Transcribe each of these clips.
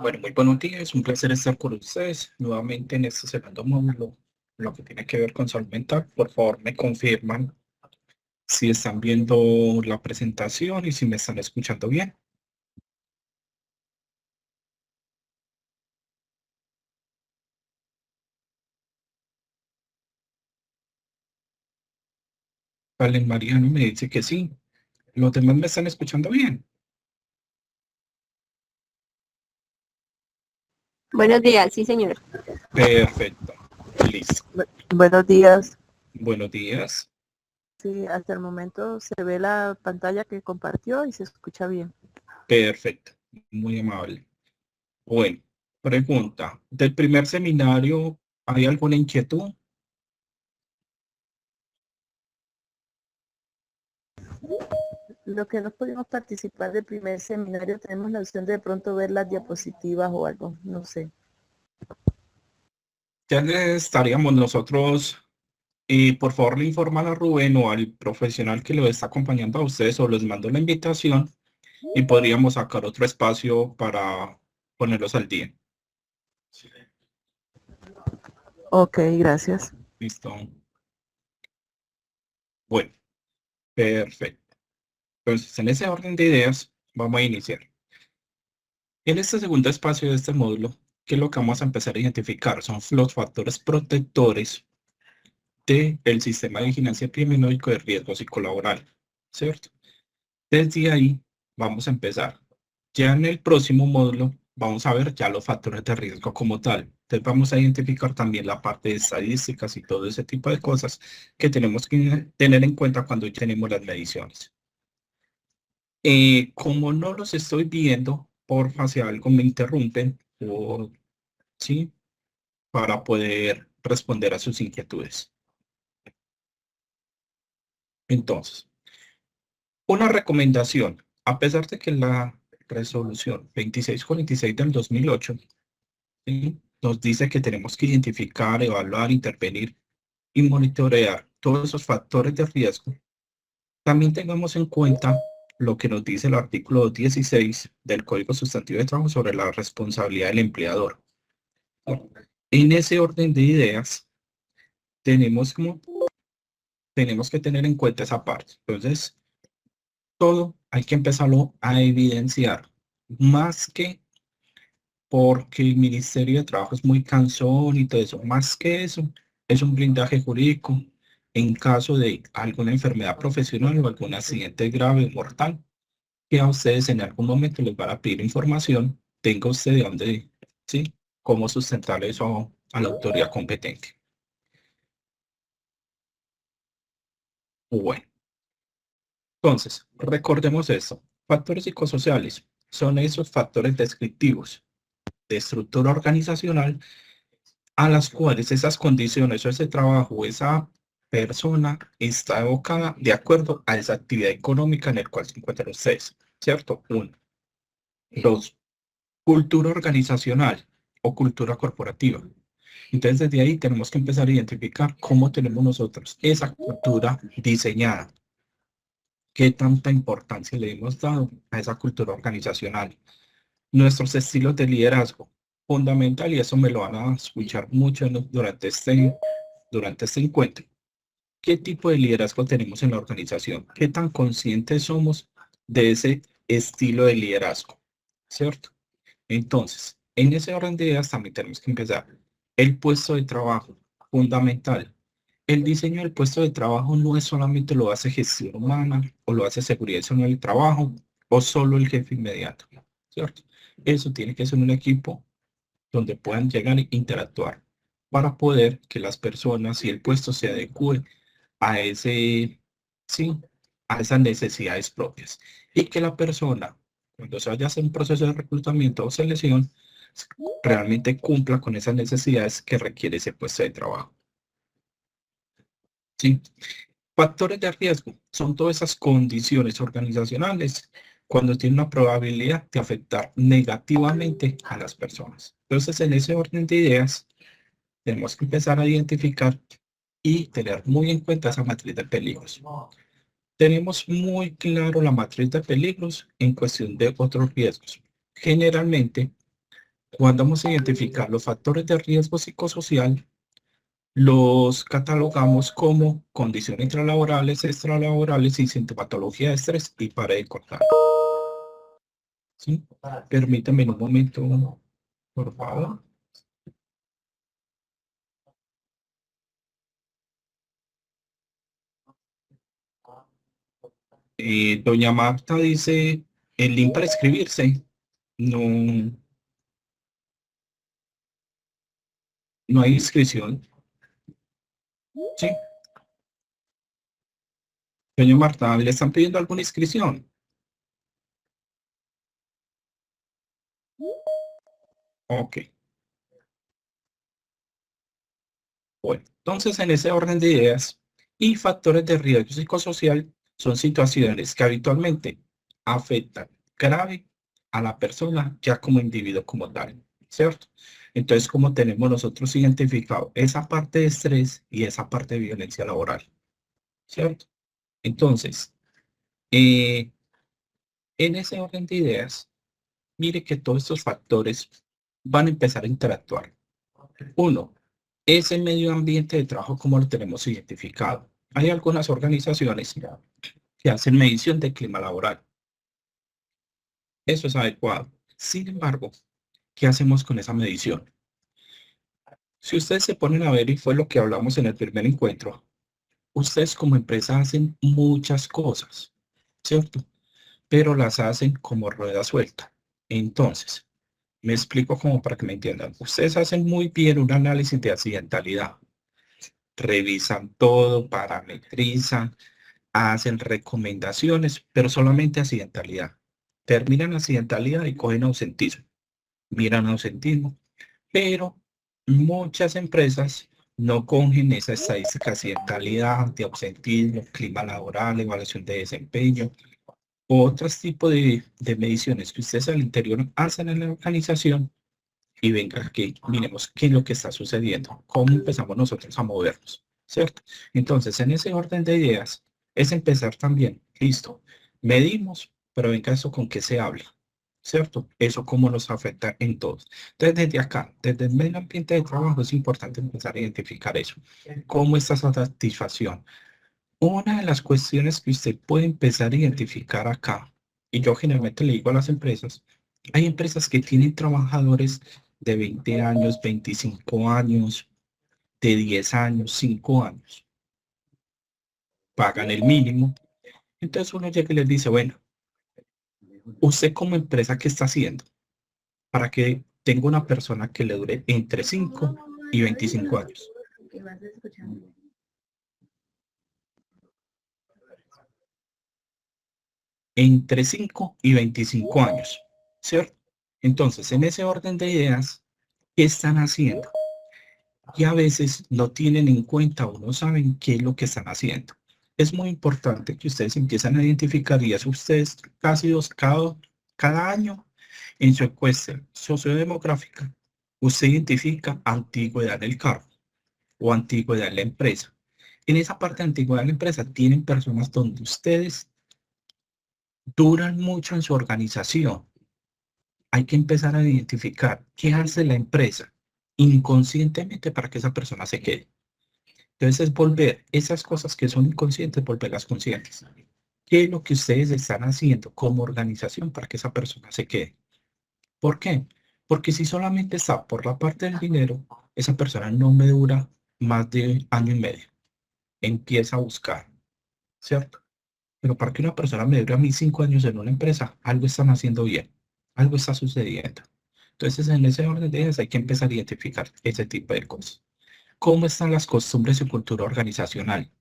Bueno, muy buenos días, un placer estar con ustedes nuevamente en este segundo módulo, lo que tiene que ver con salud mental. Por favor, me confirman si están viendo la presentación y si me están escuchando bien. Vale, Mariano me dice que sí. ¿Los demás me están escuchando bien? Buenos días, sí, señor. Perfecto. Listo. Buenos días. Buenos días. Sí, hasta el momento se ve la pantalla que compartió y se escucha bien. Perfecto. Muy amable. Bueno, pregunta. Del primer seminario, ¿hay alguna inquietud? Los que no pudimos participar del primer seminario tenemos la opción de pronto ver las diapositivas o algo, no sé. Ya le estaríamos nosotros. Y por favor le informan a Rubén o al profesional que lo está acompañando a ustedes o les mando la invitación y podríamos sacar otro espacio para ponerlos al día. Ok, gracias. Listo. Bueno, perfecto. Entonces, en ese orden de ideas, vamos a iniciar. En este segundo espacio de este módulo, ¿qué es lo que vamos a empezar a identificar? Son los factores protectores del sistema de vigilancia criminológico de riesgo psicolaboral, ¿cierto? Desde ahí vamos a empezar. Ya en el próximo módulo vamos a ver ya los factores de riesgo como tal. Entonces vamos a identificar también la parte de estadísticas y todo ese tipo de cosas que tenemos que tener en cuenta cuando tenemos las mediciones. Como no los estoy viendo, porfa, si algo me interrumpen, o, ¿sí? Para poder responder a sus inquietudes. Entonces, una recomendación, a pesar de que la resolución 2646 del 2008, ¿sí?, nos dice que tenemos que identificar, evaluar, intervenir y monitorear todos esos factores de riesgo. También tengamos en cuenta lo que nos dice el artículo 16 del Código Sustantivo de Trabajo sobre la responsabilidad del empleador. En ese orden de ideas, tenemos que tener en cuenta esa parte. Entonces, todo hay que empezarlo a evidenciar, más que porque el Ministerio de Trabajo es muy cansón y todo eso, más que eso, es un blindaje jurídico en caso de alguna enfermedad profesional o algún accidente grave o mortal, que a ustedes en algún momento les van a pedir información, tenga usted de dónde, ¿sí? Cómo sustentar eso a la autoridad competente. Bueno, entonces, recordemos eso. Factores psicosociales son esos factores descriptivos de estructura organizacional a las cuales esas condiciones o ese trabajo o esa persona está evocada de acuerdo a esa actividad económica en el cual se encuentran ustedes, ¿cierto? Uno. Dos, cultura organizacional o cultura corporativa. Entonces, desde ahí tenemos que empezar a identificar cómo tenemos nosotros esa cultura diseñada, qué tanta importancia le hemos dado a esa cultura organizacional, nuestros estilos de liderazgo, fundamental, y eso me lo van a escuchar mucho durante este encuentro. ¿Qué tipo de liderazgo tenemos en la organización? ¿Qué tan conscientes somos de ese estilo de liderazgo? ¿Cierto? Entonces, en ese orden de ideas también tenemos que empezar. El puesto de trabajo, fundamental. El diseño del puesto de trabajo no es solamente lo hace gestión humana o lo hace seguridad en el trabajo o solo el jefe inmediato, ¿cierto? Eso tiene que ser un equipo donde puedan llegar e interactuar para poder que las personas y el puesto se adecue a ese, sí, a esas necesidades propias. Y que la persona, cuando se vaya a hacer un proceso de reclutamiento o selección, realmente cumpla con esas necesidades que requiere ese puesto de trabajo. ¿Sí? Factores de riesgo son todas esas condiciones organizacionales cuando tienen una probabilidad de afectar negativamente a las personas. Entonces, en ese orden de ideas, tenemos que empezar a identificar y tener muy en cuenta esa matriz de peligros. Tenemos muy claro la matriz de peligros en cuestión de otros riesgos. Generalmente, cuando vamos a identificar los factores de riesgo psicosocial, los catalogamos como condiciones intralaborales, extralaborales y sintomatología de estrés y para de contar. ¿Sí? Permítame un momento, por favor. Doña Marta dice, el link para inscribirse. No, no hay inscripción. Sí. Doña Marta, ¿le están pidiendo alguna inscripción? Ok. Bueno, entonces en ese orden de ideas y factores de riesgo psicosocial son situaciones que habitualmente afectan grave a la persona ya como individuo como tal, ¿cierto? Entonces, como tenemos nosotros identificado esa parte de estrés y esa parte de violencia laboral, ¿cierto? Entonces, eh, en ese orden de ideas, mire que todos estos factores van a empezar a interactuar. Uno, ese medio ambiente de trabajo, ¿cómo lo tenemos identificado? Hay algunas organizaciones que hacen medición de clima laboral. Eso es adecuado. Sin embargo, ¿qué hacemos con esa medición? Si ustedes se ponen a ver, y fue lo que hablamos en el primer encuentro, ustedes como empresa hacen muchas cosas, ¿cierto? Pero las hacen como rueda suelta. Entonces, me explico como para que me entiendan. Ustedes hacen muy bien un análisis de accidentalidad. Revisan todo, parametrizan, hacen recomendaciones, pero solamente accidentalidad. Terminan accidentalidad y cogen ausentismo. Miran ausentismo, pero muchas empresas no cogen esa estadística de accidentalidad, de ausentismo, clima laboral, evaluación de desempeño, otros tipos de mediciones que ustedes al interior hacen en la organización y venga aquí, miremos qué es lo que está sucediendo, cómo empezamos nosotros a movernos, ¿cierto? Entonces, en ese orden de ideas, es empezar también, listo, medimos, pero venga eso con qué se habla, ¿cierto? Eso cómo nos afecta en todos. Entonces, desde acá, desde el medio ambiente de trabajo, es importante empezar a identificar eso. ¿Cómo está esa satisfacción? Una de las cuestiones que usted puede empezar a identificar acá, y yo generalmente le digo a las empresas, hay empresas que tienen trabajadores de 20 años, 25 años, de 10 años, 5 años, pagan el mínimo. Entonces uno llega y les dice, bueno, usted como empresa, ¿qué está haciendo para que tenga una persona que le dure entre 5 y 25 años? Entre 5 y 25 años, ¿cierto? Entonces, en ese orden de ideas, ¿qué están haciendo? Y a veces no tienen en cuenta o no saben qué es lo que están haciendo. Es muy importante que ustedes empiecen a identificar, y eso ustedes casi cada año en su encuesta sociodemográfica, usted identifica antigüedad del cargo o antigüedad de la empresa. En esa parte de antigüedad de la empresa tienen personas donde ustedes duran mucho en su organización. Hay que empezar a identificar qué hace la empresa inconscientemente para que esa persona se quede. Entonces es volver esas cosas que son inconscientes, volverlas conscientes. ¿Qué es lo que ustedes están haciendo como organización para que esa persona se quede? ¿Por qué? Porque si solamente está por la parte del dinero, esa persona no me dura más de año y medio. Empieza a buscar, ¿cierto? Pero para que una persona me dure a mí 5 años en una empresa, algo están haciendo bien, algo está sucediendo. Entonces, en ese orden de ideas hay que empezar a identificar ese tipo de cosas. ¿Cómo están las costumbres y cultura organizacional?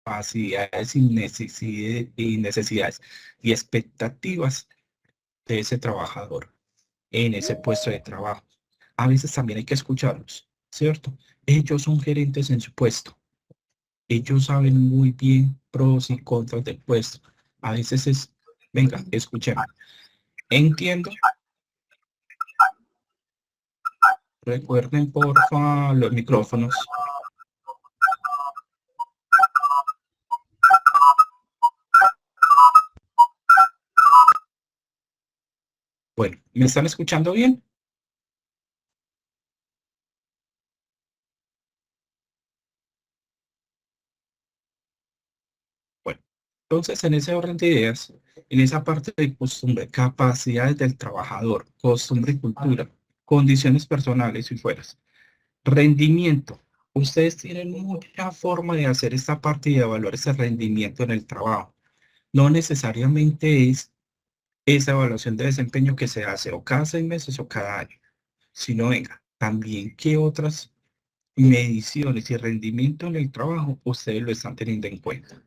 Capacidades y necesidades y expectativas de ese trabajador en ese puesto de trabajo. A veces también hay que escucharlos, ¿cierto? Ellos son gerentes en su puesto. Ellos saben muy bien pros y contras del puesto. A veces es, venga, escuchemos. Entiendo. Recuerden, porfa, los micrófonos. Bueno, ¿me están escuchando bien? Bueno, entonces en ese orden de ideas, en esa parte de costumbre, capacidades del trabajador, costumbre y cultura, condiciones personales y fueras, rendimiento. Ustedes tienen mucha forma de hacer esta parte y de evaluar ese rendimiento en el trabajo. No necesariamente es esa evaluación de desempeño que se hace o cada 6 meses o cada año, sino venga, también qué otras mediciones y rendimiento en el trabajo ustedes lo están teniendo en cuenta.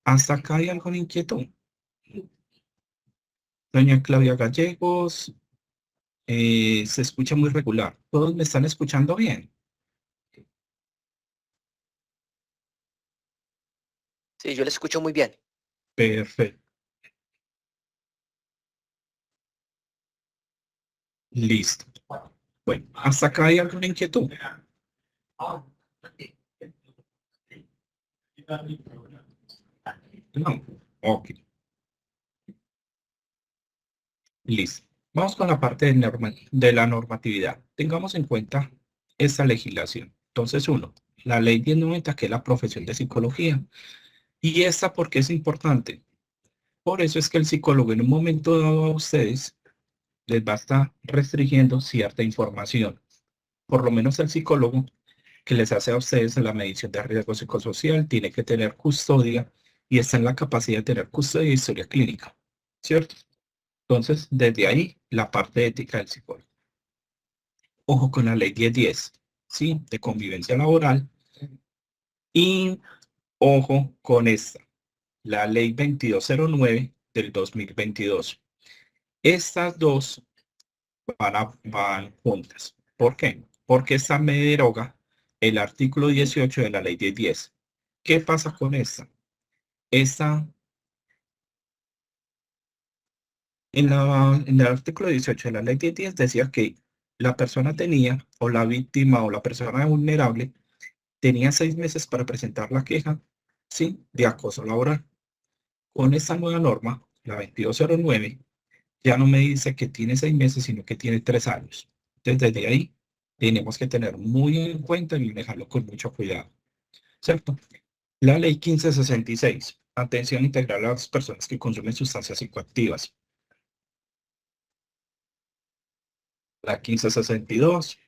¿Hasta acá hay alguna inquietud? Doña Claudia Gallegos, se escucha muy regular. ¿Todos me están escuchando bien? Sí, yo le escucho muy bien. Perfecto. Listo. Bueno, ¿hasta acá hay alguna inquietud? No. Ok, listo. Vamos con la parte de la normatividad. Tengamos en cuenta esta legislación. Entonces, uno, la ley 1090, que es la profesión de psicología. ¿Y esta por qué es importante? Por eso es que el psicólogo en un momento dado a ustedes les va a estar restringiendo cierta información. Por lo menos el psicólogo que les hace a ustedes la medición de riesgo psicosocial tiene que tener custodia y está en la capacidad de tener custodia y historia clínica, ¿cierto? Entonces, desde ahí, la parte ética del psicólogo. Ojo con la ley 1010, ¿sí? De convivencia laboral. Y ojo con esta, la ley 2209 del 2022. Estas dos van juntas. ¿Por qué? Porque esta me deroga el artículo 18 de la ley 1010. ¿Qué pasa con esta? Esta En el artículo 18 de la ley 1010 decía que la persona tenía, o la víctima o la persona vulnerable, tenía 6 meses para presentar la queja, ¿sí?, de acoso laboral. Con esta nueva norma, la 2209, ya no me dice que tiene 6 meses, sino que tiene 3 años. Entonces, desde ahí, tenemos que tener muy en cuenta y manejarlo con mucho cuidado, ¿cierto? La ley 1566, atención integral a las personas que consumen sustancias psicoactivas. La 1562,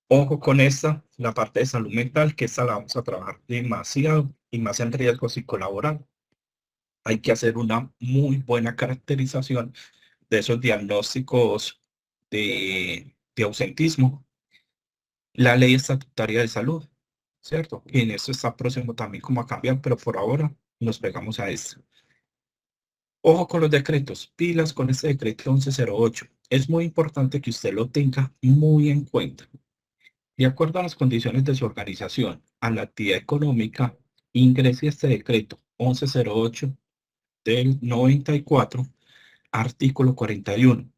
ojo con esta, la parte de salud mental, que esta la vamos a trabajar demasiado y más en riesgo psicolaboral. Hay que hacer una muy buena caracterización de esos diagnósticos de ausentismo. La ley estatutaria de salud, ¿cierto? Y en esto está próximo también como a cambiar, pero por ahora nos pegamos a esto. Ojo con los decretos, pilas con este decreto 1108. Es muy importante que usted lo tenga muy en cuenta. De acuerdo a las condiciones de su organización, a la actividad económica, ingrese este decreto 1108 del 94, artículo 41.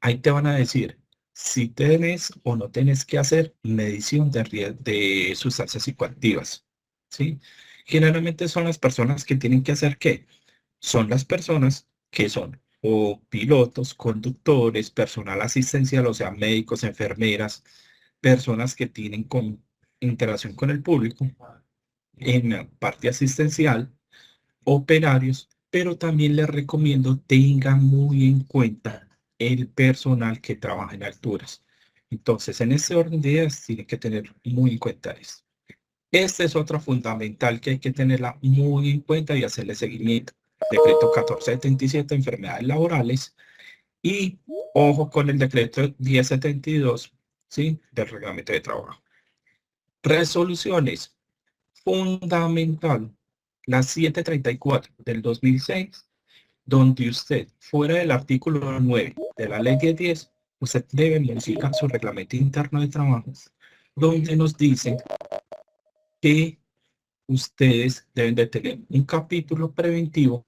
Ahí te van a decir si tienes o no tienes que hacer medición de sustancias psicoactivas, ¿sí? Generalmente son las personas que tienen que hacer ¿qué? Son las personas que son o pilotos, conductores, personal asistencial, o sea, médicos, enfermeras, personas que tienen interacción con el público en la parte asistencial, operarios, pero también les recomiendo tengan muy en cuenta el personal que trabaja en alturas. Entonces, en ese orden de ideas, tienen que tener muy en cuenta esto. Esta es otra fundamental que hay que tenerla muy en cuenta y hacerle seguimiento. Decreto 1477, enfermedades laborales, y ojo con el decreto 1072, ¿sí?, del reglamento de trabajo. Resoluciones, fundamental, la 734 del 2006, donde usted, fuera del artículo 9 de la ley 1010, usted debe modificar su reglamento interno de trabajo, donde nos dicen que ustedes deben de tener un capítulo preventivo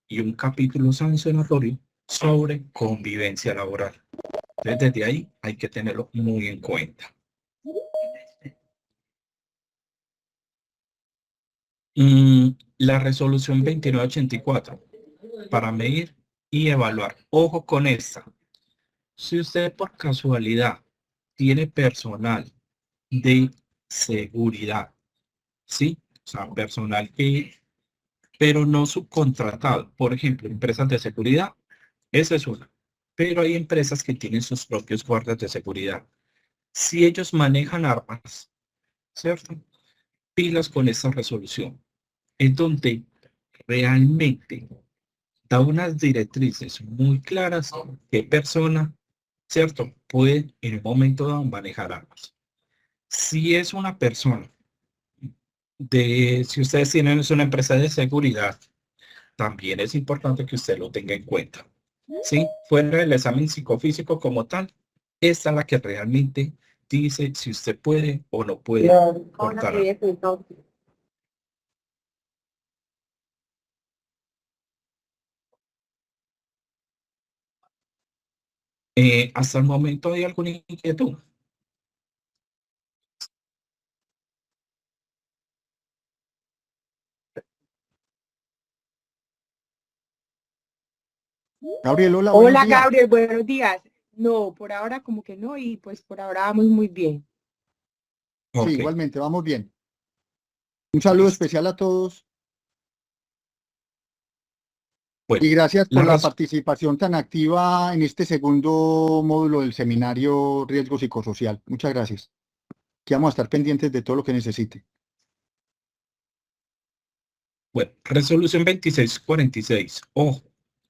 y un capítulo sancionatorio sobre convivencia laboral. Entonces, desde ahí hay que tenerlo muy en cuenta. La resolución 2984, para medir y evaluar. Ojo con esta. Si usted por casualidad tiene personal de seguridad, ¿sí? O sea, personal que, pero no subcontratado. Por ejemplo, empresas de seguridad, esa es una. Pero hay empresas que tienen sus propios guardias de seguridad. Si ellos manejan armas, ¿cierto? Pilas con esta resolución. En donde realmente da unas directrices muy claras qué persona, ¿cierto?, puede en un momento dado manejar armas. Si es una persona si ustedes tienen es una empresa de seguridad, también es importante que usted lo tenga en cuenta. ¿Sí? Fuera del examen psicofísico como tal, esta es la que realmente dice si usted puede o no puede portar armas. Hasta el momento, ¿hay alguna inquietud? Gabriel, hola, buenos Hola días. Gabriel, buenos días. No, por ahora como que no, y pues por ahora vamos muy bien. Sí, Ok, igualmente, vamos bien. Un saludo listo. especial a todos Bueno, y gracias la por la razón. participación tan activa en este segundo módulo del seminario Riesgo Psicosocial. Muchas gracias. Aquí vamos a estar pendientes de todo lo que necesite. Bueno, resolución 2646. Ojo,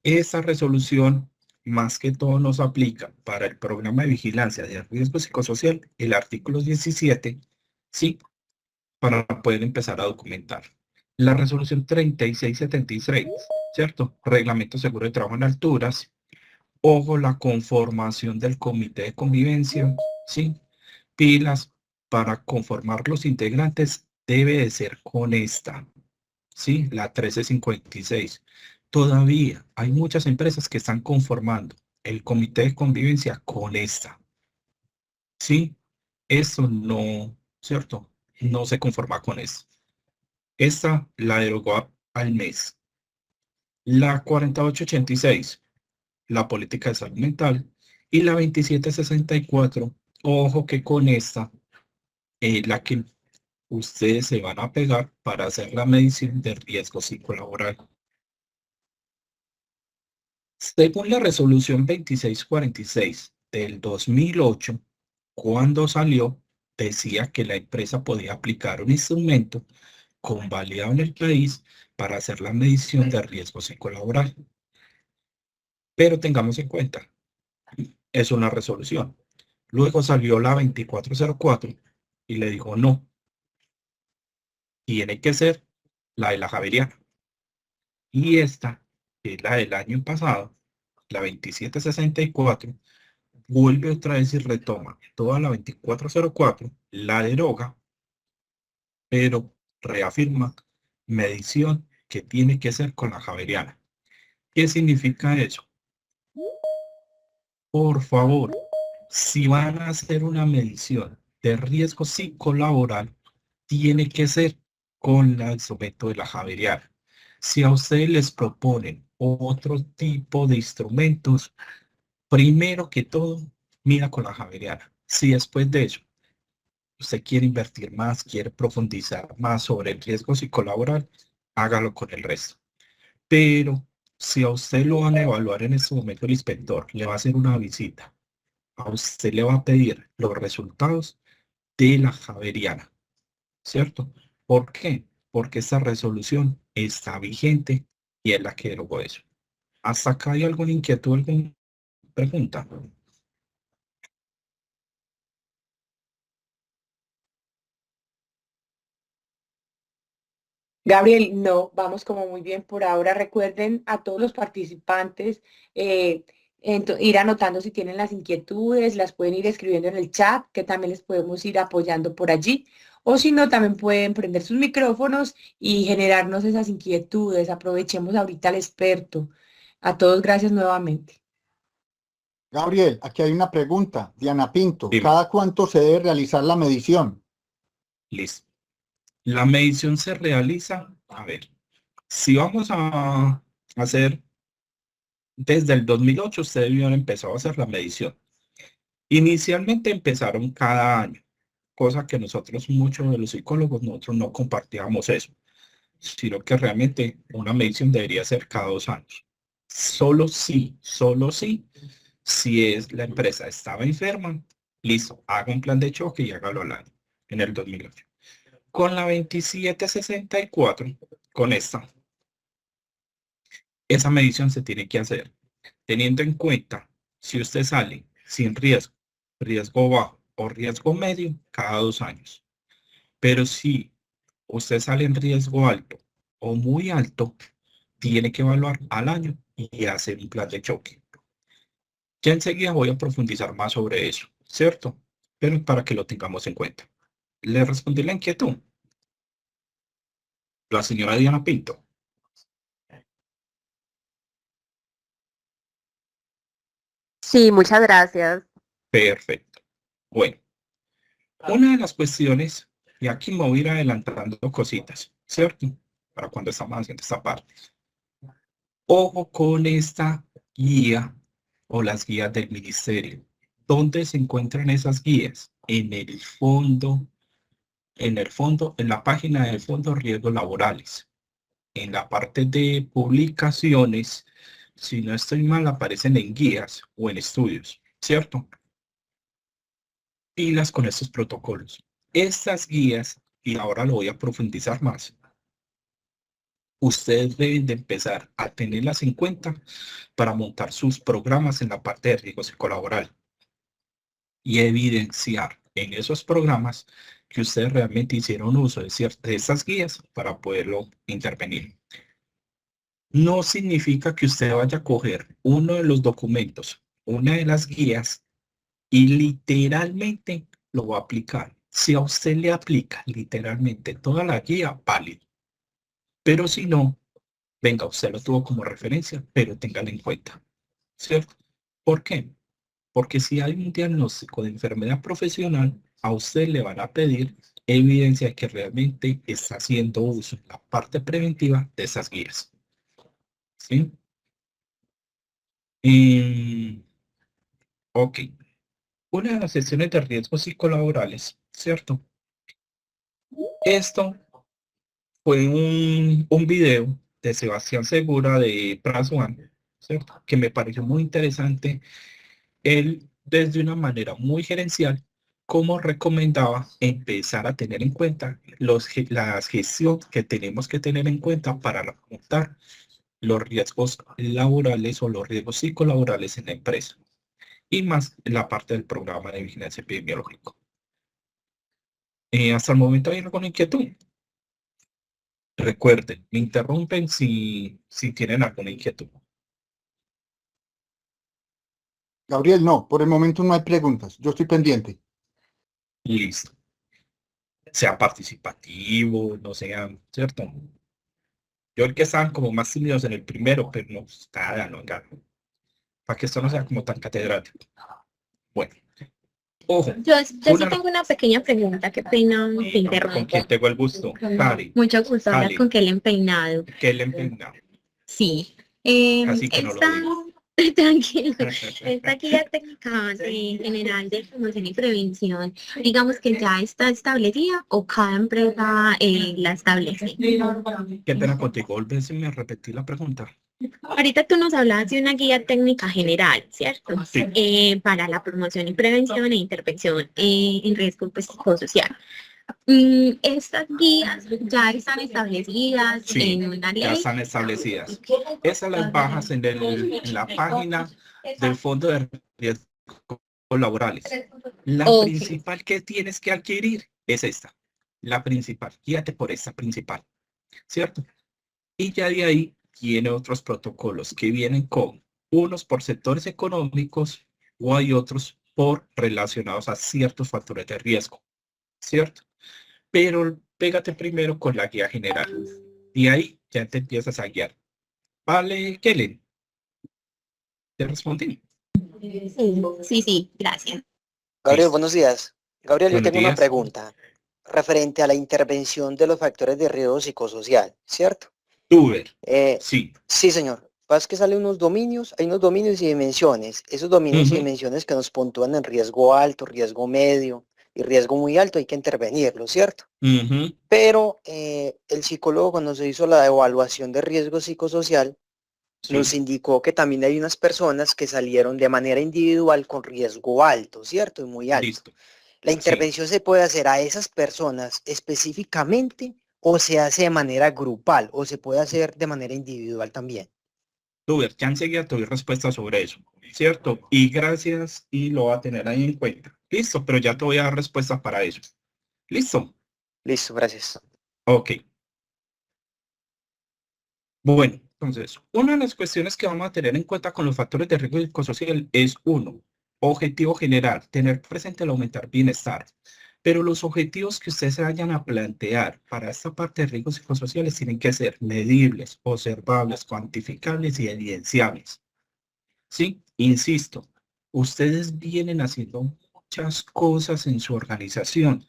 esa resolución más que todo nos aplica para el programa de vigilancia de riesgo psicosocial, el artículo 17, sí, para poder empezar a documentar. La resolución 3673, ¿cierto? Reglamento seguro de trabajo en alturas. Ojo, la conformación del comité de convivencia, sí. Pilas para conformar los integrantes debe de ser con esta. Sí, la 1356. todavía hay muchas empresas que están conformando el comité de convivencia con esta. Sí, eso no, ¿cierto? No se conforma con eso. Esta la derogó al mes. La 4886, la política de salud mental, y la 2764, ojo que con esta, la que ustedes se van a pegar para hacer la medición de riesgo psicolaboral. Según la resolución 2646 del 2008, cuando salió, decía que la empresa podía aplicar un instrumento convalidado en el país para hacer la medición de riesgo psicolaboral. Pero tengamos en cuenta, es una resolución. Luego salió la 2404 y le dijo no, tiene que ser la de la Javeriana. Y esta, que es la del año pasado, la 2764, vuelve otra vez y retoma toda la 2404, la deroga, pero reafirma medición que tiene que ser con la Javeriana. ¿Qué significa eso? Por favor, si van a hacer una medición de riesgo psicolaboral, tiene que ser con el instrumento de la Javeriana. Si a ustedes les proponen otro tipo de instrumentos, primero que todo, mira con la Javeriana. Si después de eso usted quiere invertir más, quiere profundizar más sobre el riesgo psicolaboral, hágalo con el resto. Pero si a usted lo van a evaluar en este momento el inspector, le va a hacer una visita, a usted le va a pedir los resultados de la Javeriana, ¿cierto? ¿Por qué? Porque esta resolución está vigente y es la que derogó eso. ¿Hasta acá hay alguna inquietud, alguna pregunta? Gabriel, no, vamos como muy bien por ahora. Recuerden a todos los participantes ir anotando si tienen las inquietudes, las pueden ir escribiendo en el chat, que también les podemos ir apoyando por allí. O si no, también pueden prender sus micrófonos y generarnos esas inquietudes. Aprovechemos ahorita al experto. A todos, gracias nuevamente. Gabriel, aquí hay una pregunta. Diana Pinto, Dime. ¿cada cuánto se debe realizar la medición? Listo. La medición se realiza, a ver, si vamos a hacer desde el 2008, ustedes habían empezado a hacer la medición. Inicialmente empezaron cada año, cosa que nosotros, muchos de los psicólogos, nosotros no compartíamos eso, sino que realmente una medición debería ser cada 2 años. Solo si es la empresa estaba enferma, listo, haga un plan de choque y hágalo al año, en el 2008. Con la 2764, con esta, esa medición se tiene que hacer teniendo en cuenta si usted sale sin riesgo, riesgo bajo o riesgo medio cada 2 años. Pero si usted sale en riesgo alto o muy alto, tiene que evaluar al año y hacer un plan de choque. Ya enseguida voy a profundizar más sobre eso, ¿cierto? Pero para que lo tengamos en cuenta. ¿Le respondí la inquietud? La señora Diana Pinto. Sí, muchas gracias. Perfecto. Bueno, una de las cuestiones, y aquí me voy a ir adelantando cositas, ¿cierto? Para cuando estamos haciendo esta parte. Ojo con esta guía o las guías del ministerio. ¿Dónde se encuentran esas guías? En la página del Fondo de Riesgos Laborales. En la parte de publicaciones, si no estoy mal, aparecen en guías o en estudios, ¿cierto? Pilas con estos protocolos. Estas guías, y ahora lo voy a profundizar más, ustedes deben de empezar a tenerlas en cuenta para montar sus programas en la parte de riesgo psicolaboral y evidenciar en esos programas que ustedes realmente hicieron uso de estas guías para poderlo intervenir. No significa que usted vaya a coger uno de los documentos, una de las guías, y literalmente lo va a aplicar. Si a usted le aplica literalmente toda la guía, válido. Pero si no, venga, usted lo tuvo como referencia, pero téngalo en cuenta, ¿cierto? ¿Por qué? Porque si hay un diagnóstico de enfermedad profesional, a usted le van a pedir evidencia de que realmente está haciendo uso en la parte preventiva de esas guías, ¿sí? Ok. Una de las sesiones de riesgos psicolaborales, ¿cierto? Esto fue un video de Sebastián Segura de One, ¿cierto? Que me pareció muy interesante. Él, desde una manera muy gerencial, como recomendaba empezar a tener en cuenta las gestiones que tenemos que tener en cuenta para afrontar los riesgos laborales o los riesgos psicolaborales en la empresa. Y más en la parte del programa de vigilancia epidemiológica. Hasta el momento hay alguna inquietud. Recuerden, me interrumpen si tienen alguna inquietud. Gabriel, no, por el momento no hay preguntas. Yo estoy pendiente. Listo. Sea participativo, no sean, ¿cierto? Yo el que estaban como más tímidos en el primero, pero no, nada, no, nada. Para que esto no sea como tan catedrático. Bueno, ojo. Yo sí una- tengo una pequeña pregunta, qué pena te ¿Con quién interrumpo. tengo el gusto? Karen, Mucho gusto hablar Karen. con Kellen Peinado. que le empezó. Sí. Casi que no lo Esta, digo. tranquilo, esta guía técnica general de promoción y prevención, digamos que ya está establecida o cada empresa la establece. Qué pena contigo, volvéseme a repetir la pregunta. Ahorita tú nos hablabas de una guía técnica general, ¿cierto? Sí. Para la promoción y prevención e intervención en riesgo pues, psicosocial. Estas guías ya están establecidas Sí, en una ya ley. están establecidas. Esas las bajas en la página del Fondo de Riesgos Laborales. La Ok. principal que tienes que adquirir es esta. La principal. Guíate por esta principal. ¿Cierto? Y ya de ahí tiene otros protocolos que vienen con unos por sectores económicos o hay otros por relacionados a ciertos factores de riesgo. ¿Cierto? Pero pégate primero con la guía general. Y ahí ya te empiezas a guiar. Vale, Kellen. ¿Te respondí? Sí, gracias. Gabriel, Listo. buenos días. Gabriel, yo Buenos tengo una días. pregunta referente a la intervención de los factores de riesgo psicosocial, ¿cierto? Tuber. Sí, Sí. señor. Pasa que salen unos dominios, hay unos dominios y dimensiones. Esos dominios y dimensiones que nos puntúan en riesgo alto, riesgo medio y riesgo muy alto, hay que intervenirlo, ¿cierto? Pero el psicólogo cuando se hizo la evaluación de riesgo psicosocial, Sí. nos indicó que también hay unas personas que salieron de manera individual con riesgo alto, ¿cierto? Y muy alto. Listo. ¿La Sí. intervención se puede hacer a esas personas específicamente o se hace de manera grupal o se puede hacer de manera individual también? Tuber, ya enseguida te doy respuesta sobre eso. ¿Cierto? Y gracias y lo va a tener ahí en cuenta. Listo, pero ya te voy a dar respuestas para eso. ¿Listo? Listo, gracias. Ok. Bueno, entonces, una de las cuestiones que vamos a tener en cuenta con los factores de riesgo psicosocial es uno, objetivo general, tener presente el aumentar bienestar. Pero los objetivos que ustedes se vayan a plantear para esta parte de riesgos psicosociales tienen que ser medibles, observables, cuantificables y evidenciables. ¿Sí? Insisto, ustedes vienen haciendo muchas cosas en su organización,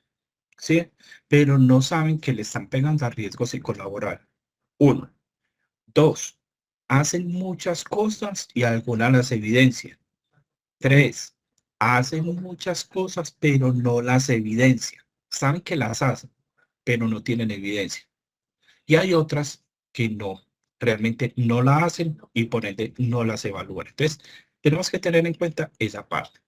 ¿sí? Pero no saben que le están pegando a riesgo psicolaboral. Uno. Dos, hacen muchas cosas y algunas las evidencian. Tres, hacen muchas cosas pero no las evidencian. Saben que las hacen, pero no tienen evidencia. Y hay otras que no, realmente no la hacen y por ende no las evalúan. Entonces, tenemos que tener en cuenta esa parte.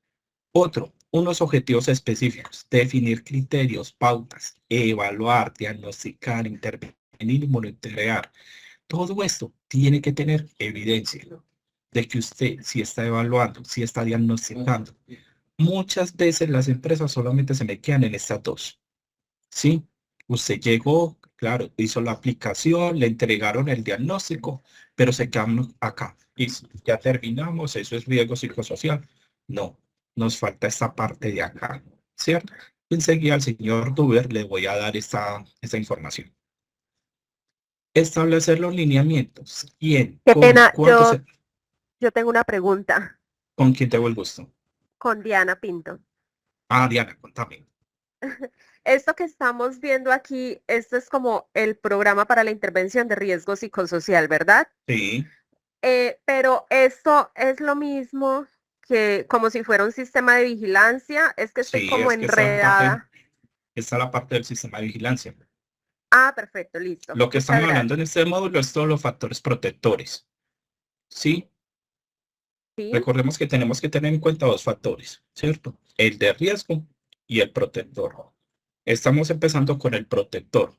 Otro, unos objetivos específicos, definir criterios, pautas, evaluar, diagnosticar, intervenir y monitorear. Todo esto tiene que tener evidencia de que usted si está evaluando, si está diagnosticando. Muchas veces las empresas solamente se me quedan en estas dos. ¿Sí? Usted llegó, claro, hizo la aplicación, le entregaron el diagnóstico, pero se quedan acá. Y ya terminamos, eso es riesgo psicosocial. No, nos falta esta parte de acá, ¿cierto? Enseguida al señor Duber le voy a dar esta información. Establecer los lineamientos. ¿Quién? Qué ¿Cómo? pena, ¿Cuándo? yo tengo una pregunta ¿Con quién tengo el gusto? con Diana Pinto. Ah, Diana, contame. Esto que estamos viendo aquí, esto es como el programa para la intervención de riesgo psicosocial, ¿verdad? Sí, Pero esto es lo mismo que como si fuera un sistema de vigilancia, es que estoy sí, como es que esta enredada. está la parte del sistema de vigilancia. Ah, perfecto, listo. Lo que Muchas estamos gracias. hablando en este módulo es todos los factores protectores. ¿Sí? ¿Sí? Recordemos que tenemos que tener en cuenta dos factores, ¿cierto? El de riesgo y el protector. Estamos empezando con el protector.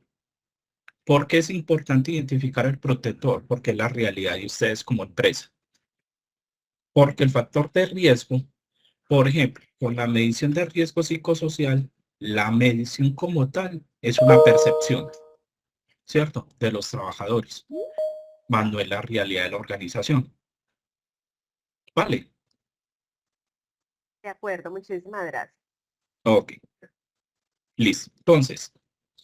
¿Por qué es importante identificar el protector? Porque es la realidad de ustedes como empresa. Porque el factor de riesgo, por ejemplo, con la medición de riesgo psicosocial, la medición como tal es una percepción, ¿cierto? De los trabajadores, más no es la realidad de la organización. ¿Vale? De acuerdo, muchísimas gracias. Ok, listo. Entonces,